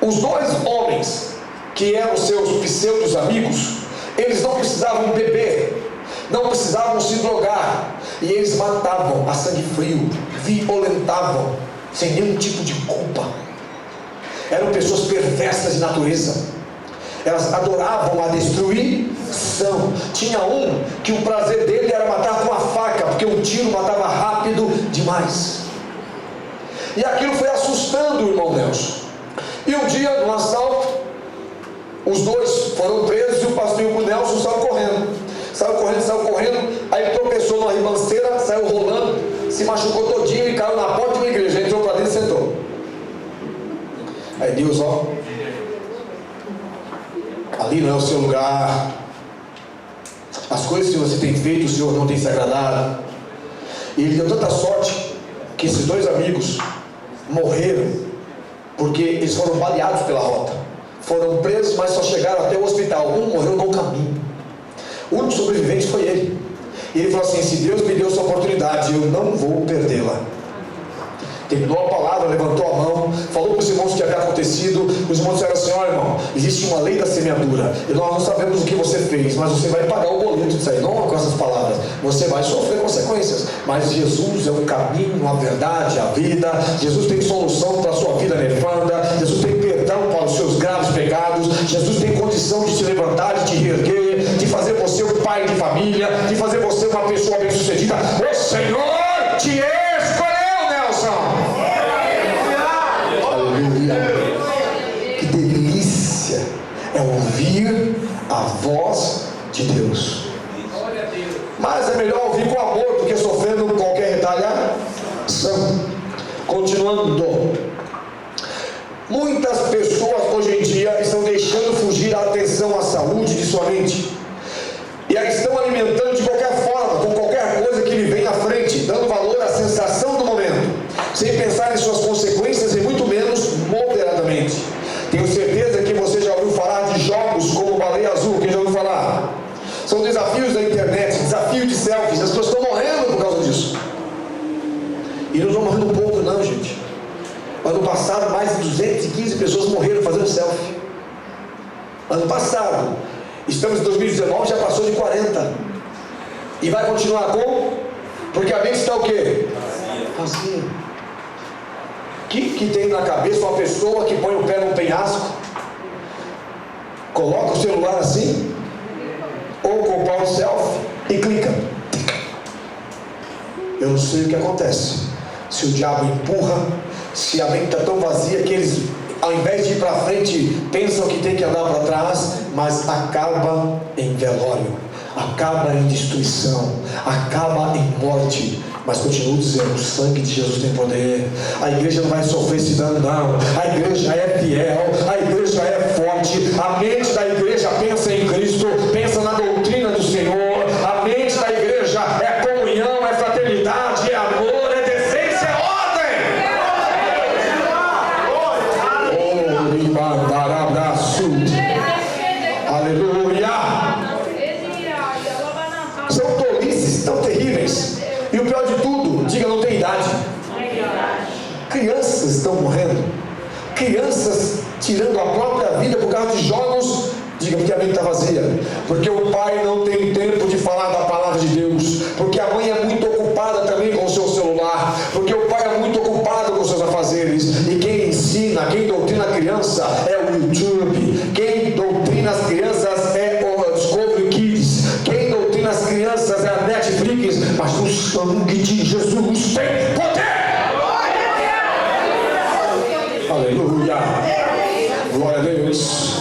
Os dois homens, que eram seus pseudos amigos, eles não precisavam beber, não precisavam se drogar, e eles matavam a sangue frio, violentavam, sem nenhum tipo de culpa. Eram pessoas perversas de natureza. Elas adoravam a destruição. Tinha um que o prazer dele era matar com a faca, porque um tiro matava rápido demais. E aquilo foi assustando o irmão Nelson. E um dia, num assalto, os dois foram presos e o pastor e o Nelson saiu correndo, aí tropeçou numa ribanceira, saiu rolando, se machucou todinho e caiu na porta de uma igreja, entrou para dentro e sentou. Aí Deus, ali não é o seu lugar, as coisas que você tem feito, o Senhor não tem se agradado. E ele deu tanta sorte que esses dois amigos morreram, porque eles foram baleados pela rota, foram presos, mas só chegaram até o hospital. Um morreu no caminho, o único sobrevivente foi ele. E ele falou assim: se Deus me deu essa oportunidade, eu não vou perdê-la. Terminou a palavra, levantou a mão, falou para os irmãos o que havia acontecido. Os irmãos disseram assim: olha, irmão, existe uma lei da semeadura, e nós não sabemos o que você fez, mas você vai pagar o boleto disso aí. Não com essas palavras, você vai sofrer consequências, mas Jesus é o caminho, a verdade, a vida. Jesus tem solução para a sua vida nefanda. Jesus tem perdão para os seus graves pecados. Jesus tem condição de te levantar, de te reerguer, de fazer você um pai de família, de fazer você uma pessoa bem sucedida. O Senhor te escolheu, Nelson. Que delícia é ouvir a voz de Deus. Mas é melhor ouvir com amor do que sofrendo qualquer retaliação. Continuando, muitas pessoas hoje em dia estão deixando fugir a atenção à saúde de sua mente, e a estão alimentando de qualquer forma, com qualquer coisa que lhe vem à frente, dando valor à sensação do momento, sem pensar em suas consequências e muito menos moderadamente. Tenho certeza que você já ouviu falar de jogos como Baleia Azul. Quem já ouviu falar? São desafios da internet, desafio de selfies. As pessoas estão morrendo por causa disso. E não estão morrendo pouco não, gente. Ano passado mais de 215 pessoas morreram fazendo selfie. Ano passado. Estamos em 2019, já passou de 40. E vai continuar como? Porque a mente está o quê? Vazia. Que tem na cabeça uma pessoa que põe o pé no penhasco, coloca o celular assim, ou comprar um selfie e clica. Eu não sei o que acontece. Se o diabo empurra, Se a mente está tão vazia que eles, ao invés de ir para frente, pensam que tem que andar para trás, mas acaba em velório, acaba em destruição, acaba em morte. Mas continuo dizendo, o sangue de Jesus tem poder. A igreja não vai sofrer esse dano, não. A igreja é fiel, a igreja é forte. A mente da igreja pensa em Cristo, pensa na doutrina do Senhor. A mente da igreja é comunhão, é fraternidade, é amor, é decência, é ordem. Aleluia. São tolices tão terríveis. E o pior de tudo, diga, não tem idade. Crianças estão morrendo. Crianças tirando a própria vida por causa de jogos. Diga, porque a mente está vazia. Porque o pai não tem tempo de falar da palavra de Deus. Porque a mãe é muito ocupada também com o seu celular. Porque o pai é muito ocupado com os seus afazeres. E quem ensina, quem doutrina a criança é o YouTube. Quem doutrina as crianças é o Discovery Kids. Quem doutrina as crianças é a Netflix. Mas o sangue de Jesus tem poder. Aleluia. Glória a Deus.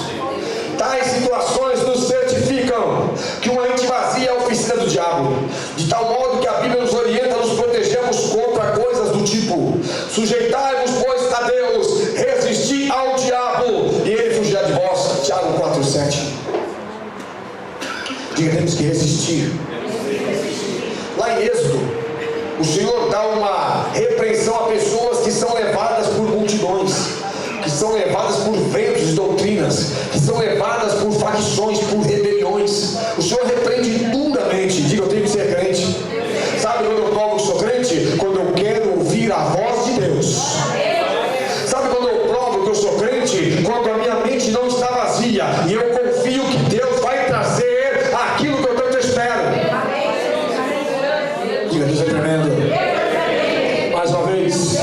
Tais situações nos certificam que uma mente vazia é a oficina do diabo, de tal modo que a Bíblia nos orienta a nos protegermos contra coisas do tipo: sujeitai-vos, pois, a Deus, resisti ao diabo, e ele fugirá de vós. Tiago 4,7. Diga, temos que resistir. Lá em Êxodo, o Senhor dá uma repreensão a pessoas que são levadas por multidões, que são levadas por ventos de doutrinas, que são levadas por facções, por rebeliões. O Senhor repreende duramente. Diga, eu tenho que ser crente. Sabe quando eu provo que sou crente? Quando eu quero ouvir a voz de Deus. Sabe quando eu provo que eu sou crente? Quando a minha mente não está vazia e eu confio que Deus vai trazer aquilo que eu tanto espero. Diga, Deus é tremendo. Mais uma vez.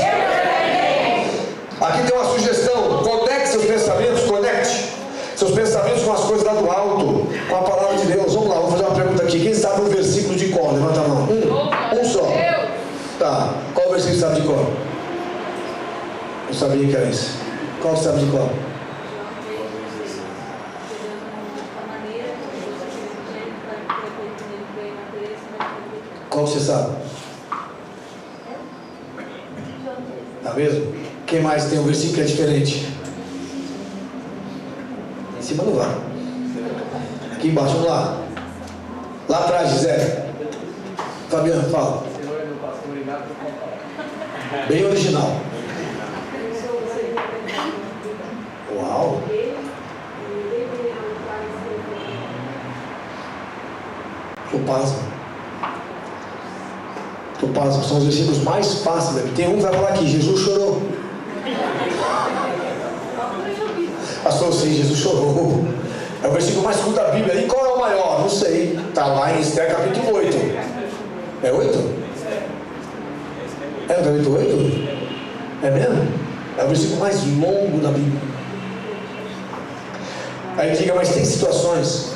Aqui tem uma sugestão: conecte seus pensamentos, seus pensamentos com as coisas lá do alto, com a palavra de Deus. Vamos lá, vou fazer uma pergunta aqui. Quem sabe um versículo de cor? Levanta a mão. Um só. Tá, qual versículo sabe de cor? Eu sabia que era esse. Qual sabe de cor? Qual você sabe? Tá mesmo? Quem mais tem um versículo que é diferente? Em cima não vai. Aqui embaixo, vamos lá. Lá atrás, Gisele. Fabiano, fala. Bem original. Uau. Tô pasmo. São os versículos mais fáceis. Tem um que vai falar aqui: Jesus chorou. Pastor, sim, Jesus chorou. É o versículo mais curto da Bíblia. E qual é o maior? Não sei. Está lá em Esther capítulo 8. É 8? É o capítulo 8? É mesmo? É o versículo mais longo da Bíblia. Aí diga, mas tem situações,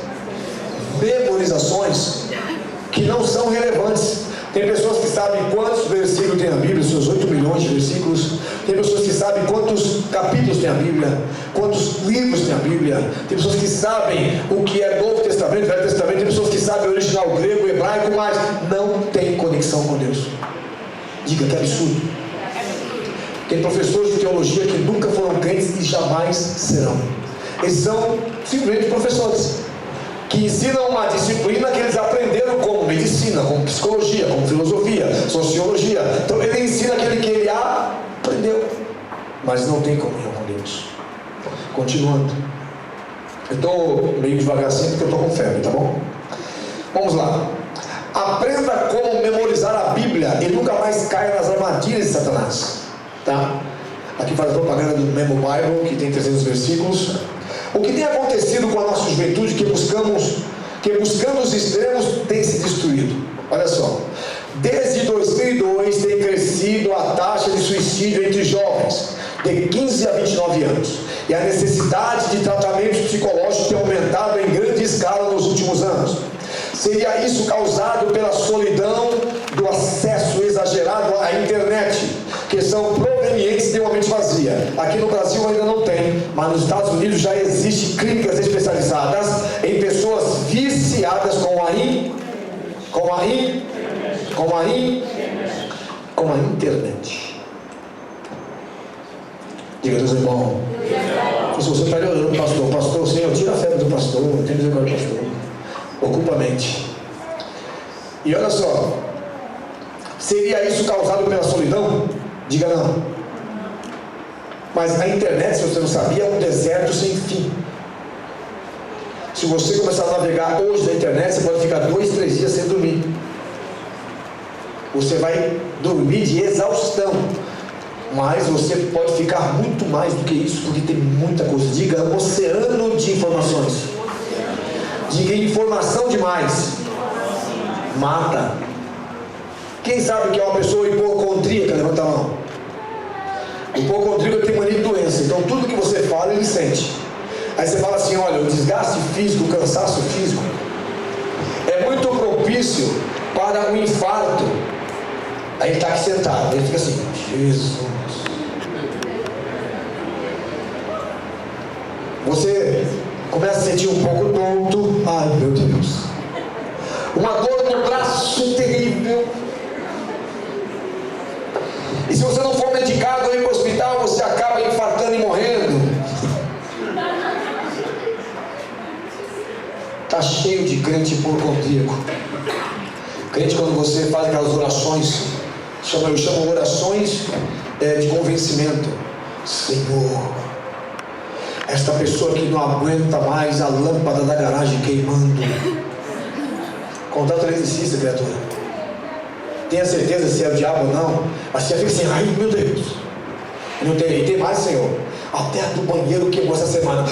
memorizações, que não são relevantes. Tem pessoas que sabem quantos versículos tem a Bíblia, seus 8 milhões de versículos. Tem pessoas que sabem quantos capítulos tem a Bíblia, quantos livros tem a Bíblia. Tem pessoas que sabem o que é Novo Testamento, Velho Testamento. Tem pessoas que sabem o original grego, hebraico, mas não tem conexão com Deus. Diga, que absurdo. Tem professores de teologia que nunca foram crentes e jamais serão. Eles são simplesmente professores que ensinam uma disciplina que eles aprenderam como medicina, como psicologia, como filosofia, sociologia. Então ele ensina aquele que ele aprendeu, mas não tem comunhão com Deus. Continuando. Eu estou meio devagarzinho porque eu estou com febre, tá bom? Vamos lá. Aprenda como memorizar a Bíblia e nunca mais caia nas armadilhas de Satanás. Tá? Aqui faz a propaganda do Memo Bible, que tem 300 versículos. O que tem acontecido com a nossa juventude, que buscando os extremos, tem se destruído. Olha só, desde 2002 tem crescido a taxa de suicídio entre jovens de 15 a 29 anos, e a necessidade de tratamentos psicológicos tem aumentado em grande escala nos últimos anos. Seria isso causado pela solidão do acesso exagerado à internet, que são provenientes de uma Aqui no Brasil ainda não tem, mas nos Estados Unidos já existem clínicas especializadas em pessoas viciadas com a internet. Diga, Deus é bom. Se você está orando, pastor, Senhor, tira a febre do pastor, tem misericórdia do pastor. Ocupa a mente. E olha só, seria isso causado pela solidão? Diga não. Mas a internet, se você não sabia, é um deserto sem fim. Se você começar a navegar hoje na internet, você pode ficar 2, 3 dias sem dormir. Você vai dormir de exaustão. Mas você pode ficar muito mais do que isso, porque tem muita coisa. Diga, um oceano de informações. Diga, informação demais mata. Quem sabe que é uma pessoa hipocondríaca? Levanta a mão. O hipocondríaco tem mania de doença. Então tudo que você fala, ele sente. Aí você fala assim, olha, o desgaste físico, o cansaço físico é muito propício para um infarto. Aí ele está aqui sentado, ele fica assim, Jesus. Você começa a sentir um pouco tonto. Ai, meu Deus. Uma dor no braço terrível. E se você não for medicado ou ir para o hospital, você acaba infartando e morrendo. Está cheio de crente hipocondríaco. Crente, quando você faz aquelas orações, eu chamo orações de convencimento. Senhor, esta pessoa que não aguenta mais a lâmpada da garagem queimando. Contato eletricista, criatura. Tenha certeza se é o diabo ou não, mas você fica assim, ai meu Deus. Não tem mais, Senhor. Até a do banheiro queimou essa semana.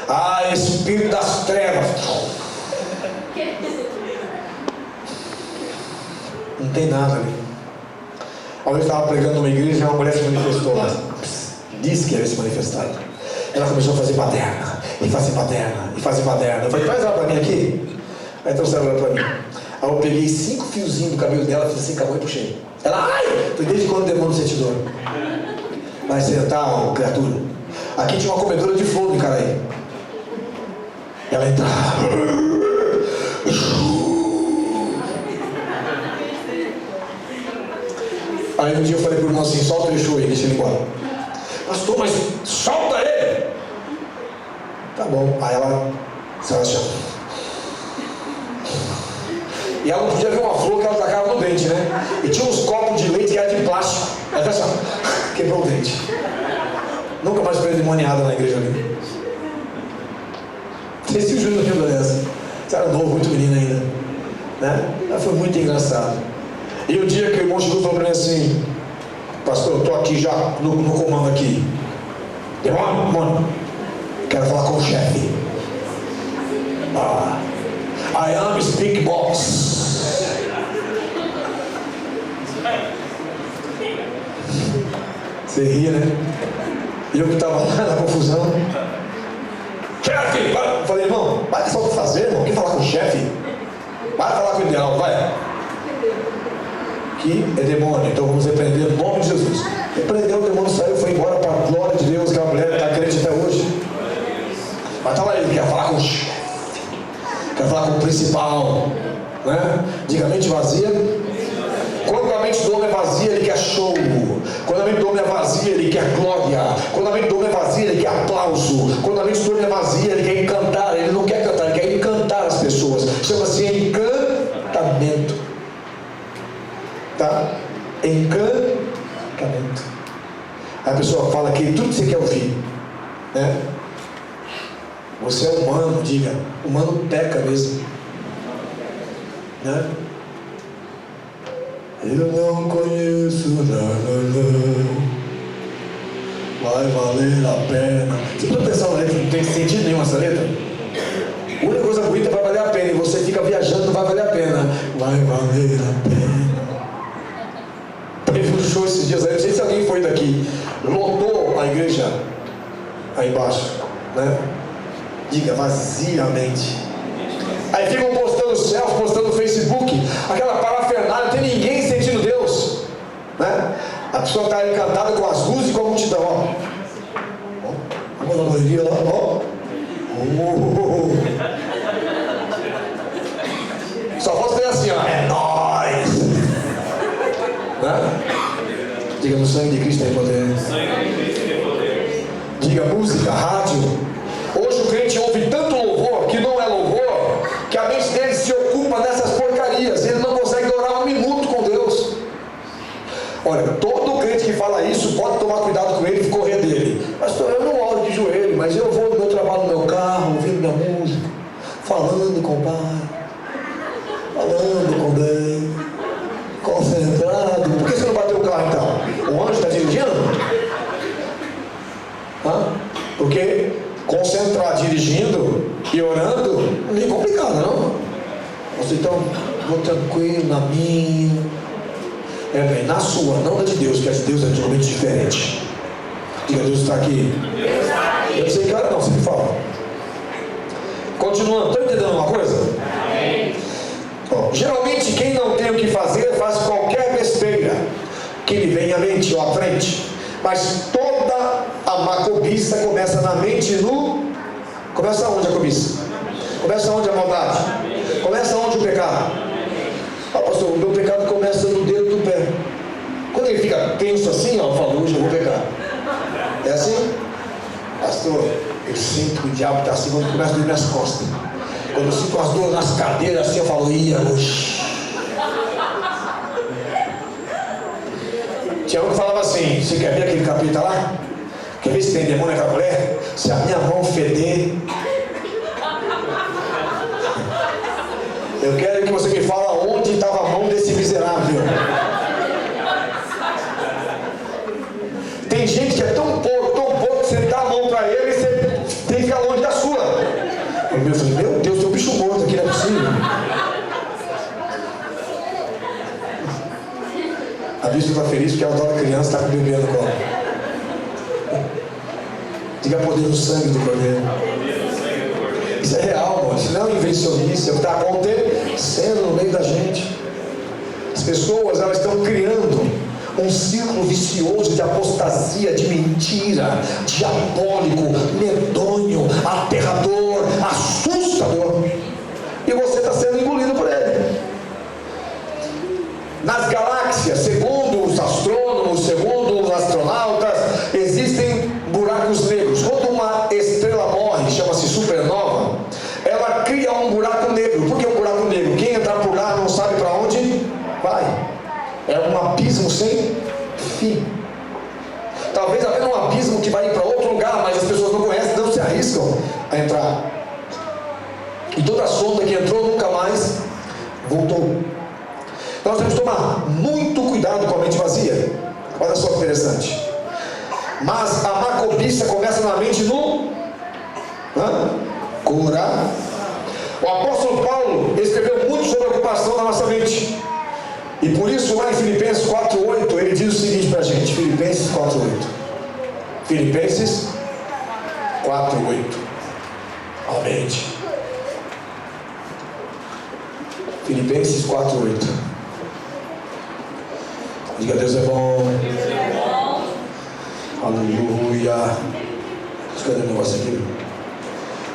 Ah, espírito das trevas. Não tem nada ali. Uma vez eu estava pregando numa igreja e uma mulher se manifestou lá. Disse que ia se manifestar. Ela começou a fazer paterna. E fazer paterna. E fazer paterna. Eu falei, traz ela para mim aqui. Aí trouxeram ela para mim. Aí eu peguei 5 fiozinhos do cabelo dela, fiz assim, acabou e puxei. Ela, ai! Tu desde quando o demônio sente dor? Vai sentar, ó, criatura. Aqui tinha uma comedora de flor de Caraí. Ela entrava. Aí um dia eu falei pro irmão assim, solta ele, show aí, deixa ele embora. Pastor, mas solta ele! Tá bom. Aí ela se achou. E ela não podia ver uma flor que ela tacava no dente, né? E tinha uns copos de leite que era de plástico. Ela assim, quebrou o dente. Nunca mais foi endemoniada na igreja ali. Esse o Júnior lembra dessa. Você era novo, muito menino ainda, né? Mas foi muito engraçado. E o dia que o irmão chegou e falou para mim assim, pastor, eu estou aqui já no comando aqui. Demônio, quero falar com o chefe. I am speak box. Você ria, né? E eu que estava lá na confusão. Chefe! Eu falei, irmão, vai só o que fazer, irmão. Quem falar com o chefe? Vai falar com o ideal, vai. Que é demônio, então vamos repreender no nome de Jesus. Repreendeu, o demônio saiu, foi embora para a glória de Deus, que a mulher está crente até hoje. Mas está lá ele, quer falar com o chefe, quer falar com o principal, né? Diga, mente vazia. Quando a mente do homem é vazia, ele quer show. Quando a mente do homem é vazia, ele quer glória. Quando a mente do homem é vazia, ele quer aplauso. Quando a mente do homem é vazia, ele quer encantar. Ele não quer cantar, ele quer encantar as pessoas. Chama-se encantamento. Tá? Encantamento. Aí a pessoa fala que tudo que você quer ouvir, né? Você é humano, diga. Humano peca mesmo, né? Eu não conheço nada, vai valer a pena. Você pode pensar na letra, não tem sentido nenhum essa letra? A única coisa bonita vai valer a pena, e você fica viajando, não vai valer a pena. Vai valer a pena. Teve um show esses dias aí, não sei se alguém foi daqui, lotou a igreja aí embaixo, né? Diga, vaziamente. Aí ficam postando selfie, postando no Facebook, aquela parafernália, não tem ninguém sentindo Deus, né? A pessoa está encantada com as luzes e com a multidão, ó. Ó, a maioria lá, ó. Só posso dizer assim, ó, é nóis, né? Diga, no sangue de Cristo tem poder. Diga, música, rádio. Hoje o crente ouve tanto louvor que não é louvor, que a mente dele se ocupa dessas porcarias. Ele não consegue orar um minuto com Deus. Olha, todo crente que fala isso pode tomar cuidado com ele e correr dele. Pastor, eu não oro de joelho, mas eu vou no meu trabalho, no meu carro, ouvindo minha música, falando com o Pai, falando com Deus, concentrado. Por que você não bateu o carro então? O anjo está dirigindo? Porque concentrar dirigindo e orando não é complicado, não? Você então, vou tranquilo na minha. É bem, na sua, não na de Deus, porque a de Deus é totalmente diferente. Diga, Deus está aqui. Eu não sei que hora não, você me fala. Continuando, estão entendendo uma coisa? Geralmente quem não tem o que fazer faz qualquer besteira que lhe vem à mente ou à frente. Mas toda a cobiça começa na mente e no... Começa onde a cobiça? Começa onde a maldade? Começa onde o pecado? Pastor, o meu pecado começa no dedo do pé. Quando ele fica tenso assim, ó, fala, hoje eu vou pecar. É assim? Pastor, eu sinto que o diabo está assim quando começa a doer minhas costas. Quando eu sinto as dores nas cadeiras assim, eu falo, ia hoje. Tinha um que falava assim, você quer ver aquele capeta lá? Quer ver se tem demônio naquela mulher? Se a minha mão feder, eu quero que você me fale onde estava a mão desse miserável. Tem gente que é tão pouco, que você dá a mão para ele e você tem que ficar longe da sua. Eu falei, meu Deus, tem um bicho morto aqui, não é possível. A bicha está feliz porque ela adora criança, está com o bebê no colo. Diga poder do sangue do Cordeiro. Isso é real, mano. Isso não é invencionice, é o que está acontecendo no meio da gente. As pessoas, elas estão criando um círculo vicioso de apostasia, de mentira, diabólico, medonho, aterrador, assustador. E você está sendo engolido por ele. Nas galáxias, segundo os astrônomos, segundo os astronautas, existem buracos negros. Quando uma estrela morre, chama-se supernova, ela cria um buraco negro. Por que um buraco negro? Quem entrar por lá não sabe para onde vai. É um abismo sem fim. Talvez até um abismo que vai ir para outro lugar, mas as pessoas não conhecem, não se arriscam a entrar. E toda a sonda que entrou nunca mais voltou. Nós temos que tomar muito cuidado com a mente vazia. Olha só que interessante. Mas a má cobiça começa na mente no coração. O apóstolo Paulo escreveu muito sobre a ocupação da nossa mente. E por isso lá em Filipenses 4:8 ele diz o seguinte para a gente. Filipenses 4:8. Filipenses 4:8. A mente. Filipenses 4:8. Diga, Deus é bom. Aleluia. Cadê o negócio aqui?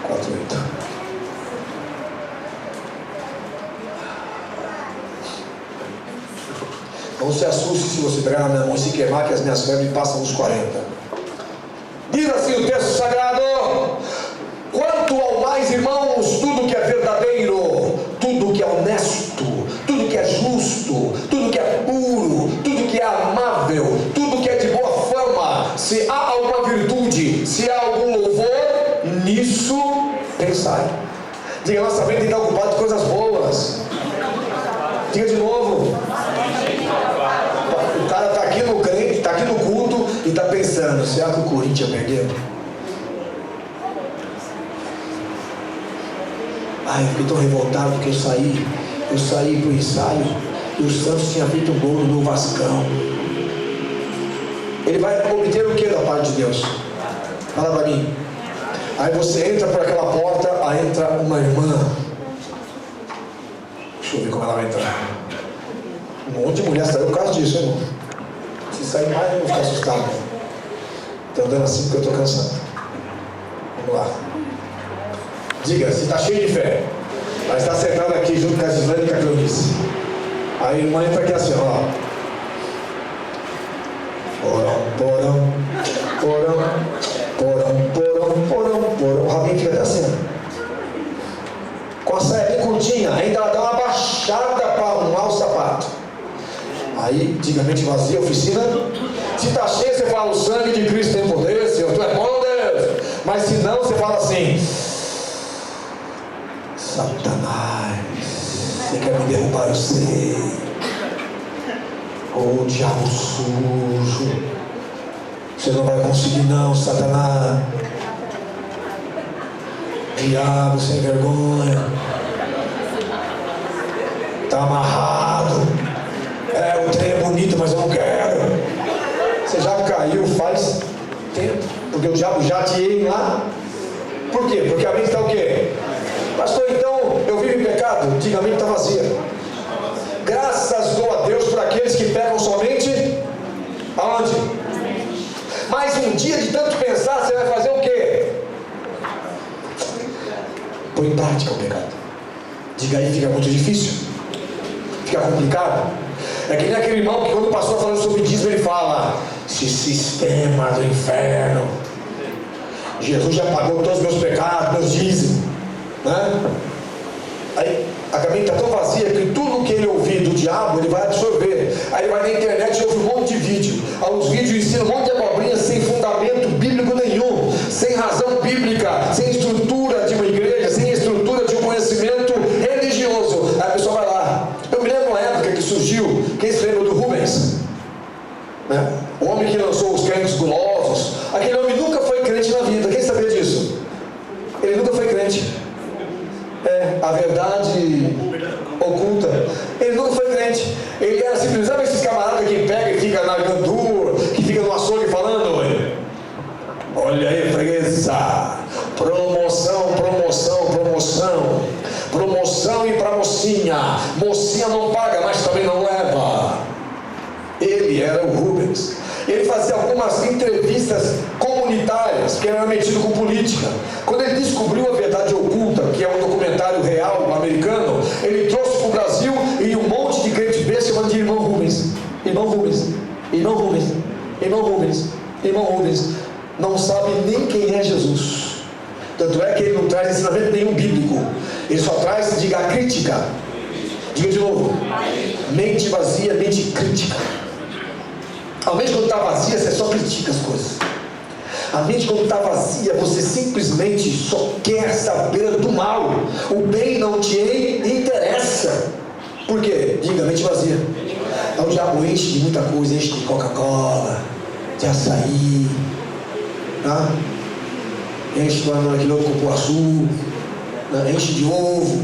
4:8. Não se assuste se você pegar na minha mão e se queimar, que as minhas febres passam dos 40. Diz assim o texto sagrado: quanto ao mais, irmãos, tudo que é verdadeiro, tudo que é honesto, tudo que é justo, tudo que é puro, tudo que é amável, tudo que é de boa fama, se há alguma virtude, se há algum louvor, nisso pensai. Diga, nossa mente está ocupada de coisas boas. Diga de novo. O cara está aqui no crente, está aqui no culto e está pensando, será que o Corinthians perdeu? Ai, eu fiquei tão revoltado porque eu saí para o ensaio e o Santos tinha feito um gol no Vascão. Ele vai obter o que da parte de Deus? Fala para mim. Aí você entra por aquela porta, aí entra uma irmã como ela vai entrar. Um monte de mulher saiu por causa disso, irmão. Se sair mais, eu vou ficar assustado. Estou andando assim porque eu estou cansado. Vamos lá. Diga, se está cheio de fé, mas está sentado aqui junto com a Gislaine e com a Cleonice. Aí a irmã entra aqui assim, ó. Porão, porão, porão, porão, porão, porão, porão. O rabinho fica até assim, ó. Com a saia bem curtinha, ainda ela dá uma baixada para arrumar o sapato. Aí, diga, mente vazia, oficina. Se está cheio, você fala, o sangue de Cristo tem poder, Senhor, tu é bom, Deus. Mas se não, você fala assim, Satanás, você quer me derrubar, eu sei. Ô diabo sujo, você não vai conseguir não, Satanás. Diabo sem vergonha, está amarrado. O trem é bonito, mas eu não quero. Você já caiu faz tempo, porque o diabo já te ia lá. Por quê? Porque a mente está o quê? Pastor, então eu vivo em pecado? Diga, a mente está vazia. Graças dou a Deus por aqueles que pecam somente aonde? Mas um dia de tanto pensar, você vai fazer o quê? Põe em prática o pecado. Diga aí, fica muito difícil, fica complicado. É que nem aquele irmão que quando o pastor falando sobre dízimo, ele fala, esse sistema do inferno, Jesus já pagou todos os meus pecados, meus dízimos, né? Aí a caminho está tão vazia que tudo que ele ouvir do diabo, ele vai absorver. Aí ele vai na internet e ouve um monte de vídeo. Aí os vídeos ensinam um monte de abobrinha sem fundamento bíblico nenhum, sem razão bíblica, sem estrutura de uma igreja, sem estrutura de um conhecimento religioso. Aí a pessoa vai lá. Eu me lembro uma época que surgiu, quem se lembra do Rubens? Né? O homem que lançou os crentes gulosos. Aquele homem nunca foi crente na vida. Quem sabia disso? Ele nunca foi crente. A verdade oculta. Ele nunca foi crente. Ele era simplesmente, sabe esses camaradas que pega e fica na gandura, que fica no açougue falando, olha aí, freguesa, promoção, promoção, promoção, promoção e pra mocinha. Mocinha não paga, mas também não leva. Ele era o Rubens. Ele fazia algumas entrevistas comunitárias, que era metido com política. Quando ele descobriu a verdade oculta, que é um documentário real americano, ele trouxe para o Brasil e um monte de crente besta chamando de irmão Rubens. Irmão Rubens, irmão Rubens, irmão Rubens, irmão Rubens. Não sabe nem quem é Jesus. Tanto é que ele não traz ensinamento nenhum bíblico. Ele só traz, diga, a crítica. Diga de novo. Mente vazia, mente crítica. A mente quando está vazia, você só critica as coisas. A mente quando está vazia, você simplesmente só quer saber do mal. O bem não te interessa. Por quê? Diga, mente vazia. Aí o diabo enche de muita coisa, enche de Coca-Cola, de açaí, tá? Enche de louco cupuaçu, enche de ovo,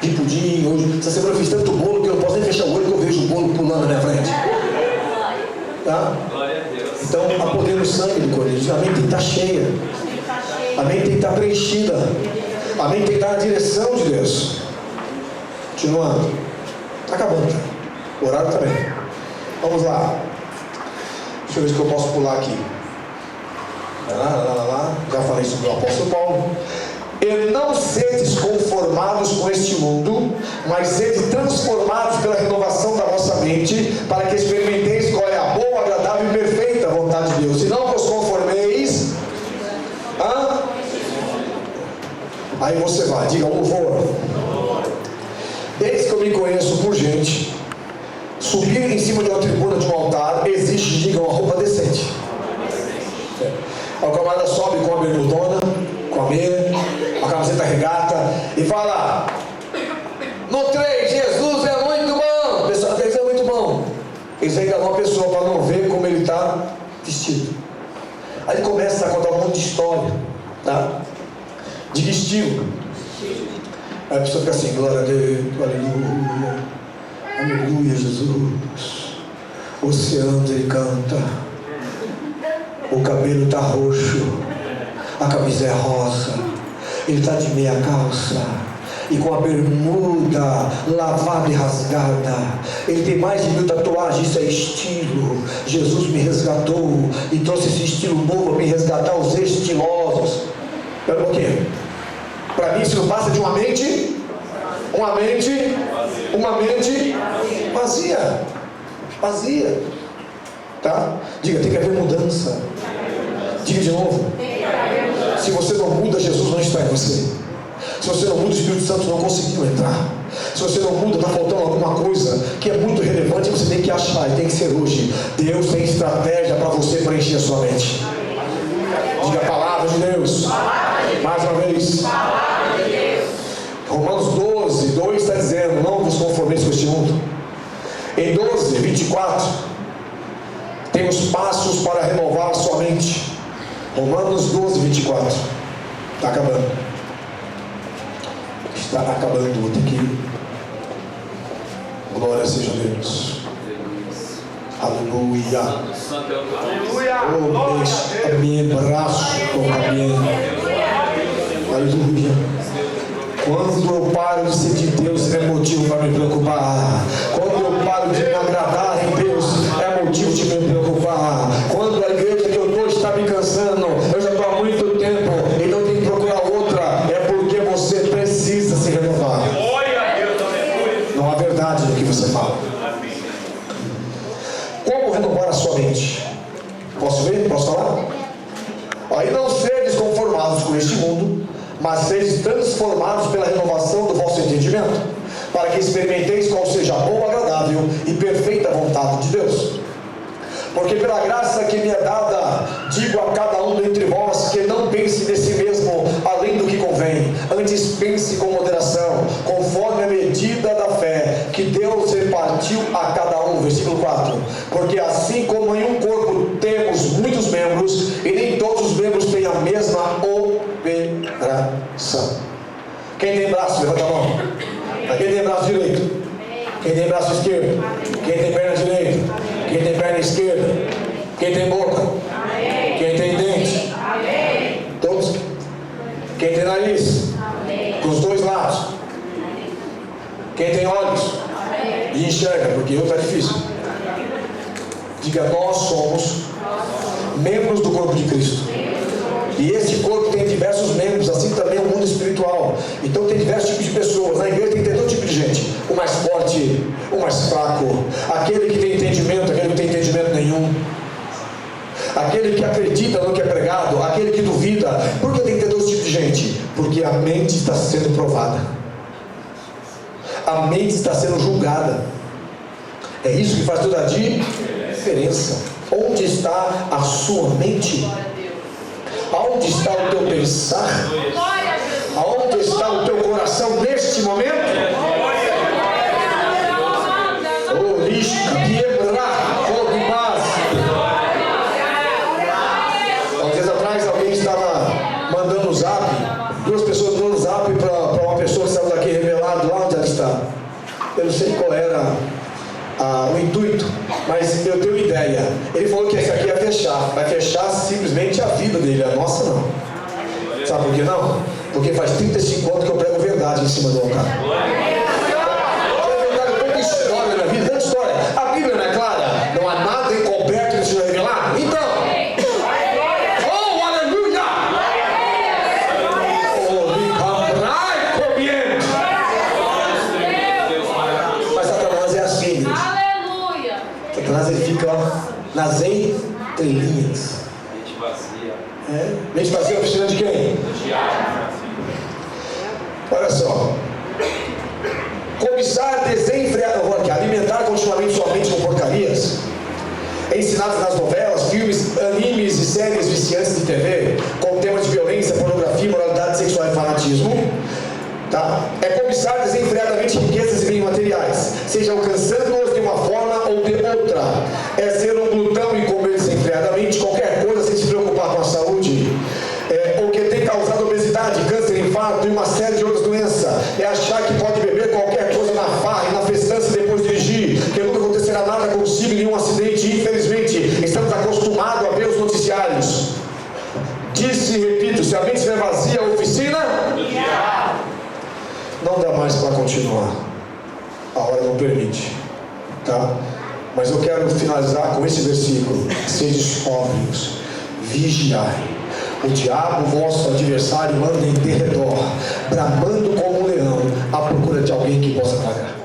de pudim. Hoje, essa semana eu fiz tanto bolo que eu não posso nem fechar o olho que eu vejo o bolo pulando na minha frente. Tá? Então há poder no sangue do Cordeiro. A mente tem que estar cheia, a mente tem que estar preenchida, a mente tem que estar na direção de Deus. Continuando, está acabando já, o horário também. Vamos lá, deixa eu ver se eu posso pular aqui. Já falei sobre o apóstolo Paulo. E não sedes conformados com este mundo, mas sede transformados pela renovação da vossa mente, para que experimenteis qual é a boa, agradável e perfeita vontade de Deus. Se não vos conformeis, aí você vai, diga louvor. Desde que eu me conheço por gente, subir em cima de uma tribuna de um altar exige, diga, uma roupa decente. O camarada sobe com a bermudona, com a meia, a camiseta regata e fala: no 3, Jesus é muito bom. Pessoal, Deus é muito bom. Eles ainda dão uma pessoa para não ver como ele está vestido. Aí ele começa a contar um monte de história, tá? De estilo. Aí a pessoa fica assim: glória a Deus, aleluia, aleluia, Jesus. O oceano ele canta. O cabelo está roxo, a camisa é rosa, ele está de meia calça, e com a bermuda lavada e rasgada. Ele tem mais de 1000 tatuagens. Isso é estilo. Jesus me resgatou e trouxe esse estilo novo para me resgatar os estilosos. Espera um pouquinho. Para mim isso não passa de uma mente vazia. Tá? Diga, tem que haver mudança. Diga de novo. Se você não muda, Jesus não está em você. Se você não muda, o Espírito Santo não conseguiu entrar. Se você não muda, está faltando alguma coisa que é muito relevante, você tem que achar, e tem que ser hoje. Deus tem estratégia para você preencher a sua mente. Diga a palavra de Deus. Mais uma vez. Romanos 12, 2 está dizendo: não vos conformeis com este mundo. Em 12, 24, tem os passos para renovar a sua mente. Romanos 12, 24. Está acabando. Está acabando. Vou ter que ir. Glória seja a Deus. Aleluia. Oh, deixa me abraço com a minha. Aleluia. Quando eu paro de ser de Deus, é motivo para me preocupar. Quando eu paro de me agradar em Deus, é motivo de me preocupar. Quando a igreja que eu estou está me cansando, eu já estou há muito tempo, então tenho que procurar outra, é porque você precisa se renovar. Não há verdade no que você fala. Como renovar a sua mente? Posso ver? Posso falar? Aí não seres conformados com este mundo, mas seres transformados pela renovação do vosso entendimento, para que experimenteis qual seja a boa, agradável e perfeita vontade de Deus. Porque pela graça que me é dada, digo a cada um dentre vós, que não pense de si mesmo além do que convém, antes pense com moderação, conforme a medida da fé que Deus repartiu a cada um. Versículo 4. Porque assim como em um corpo temos muitos membros, e nem todos os membros têm a mesma operação. Quem tem braço, levanta a mão. Quem tem braço direito? Quem tem braço esquerdo? Quem tem perna direita? Quem tem perna esquerda? Quem tem boca? Quem tem dente? Todos? Quem tem nariz? Com os dois lados? Quem tem olhos? E enxerga, porque eu está difícil. Diga, nós somos membros do corpo de Cristo. E esse corpo tem diversos membros, assim também é o mundo espiritual. Então tem diversos tipos de pessoas. Na igreja tem todo tipo de gente. O mais forte, o mais fraco, aquele que tem entendimento, aquele que não tem entendimento nenhum, aquele que acredita no que é pregado, aquele que duvida. Por que tem que ter todo tipo de gente? Porque a mente está sendo provada, a mente está sendo julgada. É isso que faz toda a diferença. Onde está a sua mente? Aonde está o teu pensar? Aonde está o teu coração neste momento? Oh, lixo, quebrar, demais. Há dias atrás alguém estava mandando um zap, 2 pessoas mandando um zap para uma pessoa que estava aqui revelado lá onde ela está. Eu não sei qual era o intuito, mas eu tenho ideia. Ele falou que esse aqui ia fechar, vai fechar simplesmente a vida dele, a nossa não. Sabe por que não? Porque faz 35 anos que eu prego verdade em cima do altar. É verdade, tanta história na vida, tanta história. A Bíblia não é clara? Não há nada encoberto que seja revelado? Então, oh, aleluia! Oh, me comiendo. Mas Satanás é assim, Satanás ele fica nas entrelinhas. Mente vazia. Mente vazia precisa de quem? Olha só. Cobiçar desenfreado, alimentar continuamente sua mente com porcarias, ensinadas nas novelas, filmes, animes e séries viciantes de TV, com temas de violência, pornografia, moralidade sexual e fanatismo. Tá? É cobiçar desenfreadamente riquezas e bens materiais, seja alcançando-os de uma forma ou de outra. É ser um glutão e comer desenfreadamente qualquer coisa sem se preocupar com a saúde. O que tem causado obesidade, câncer, infarto e uma série de outras doenças. É achar que pode beber qualquer coisa na farra e na festança e depois dirigir, que nunca acontecerá nada consigo, nenhum acidente. Infelizmente, estamos acostumados a ver os noticiários. Disse e repito, se a mente estiver vazia, a oficina não dá mais para continuar. A hora não permite, tá? Mas eu quero finalizar com esse versículo: sede sóbrios, vigiai. O diabo, vosso adversário, anda em derredor, bramando como um leão, à procura de alguém que possa tragar.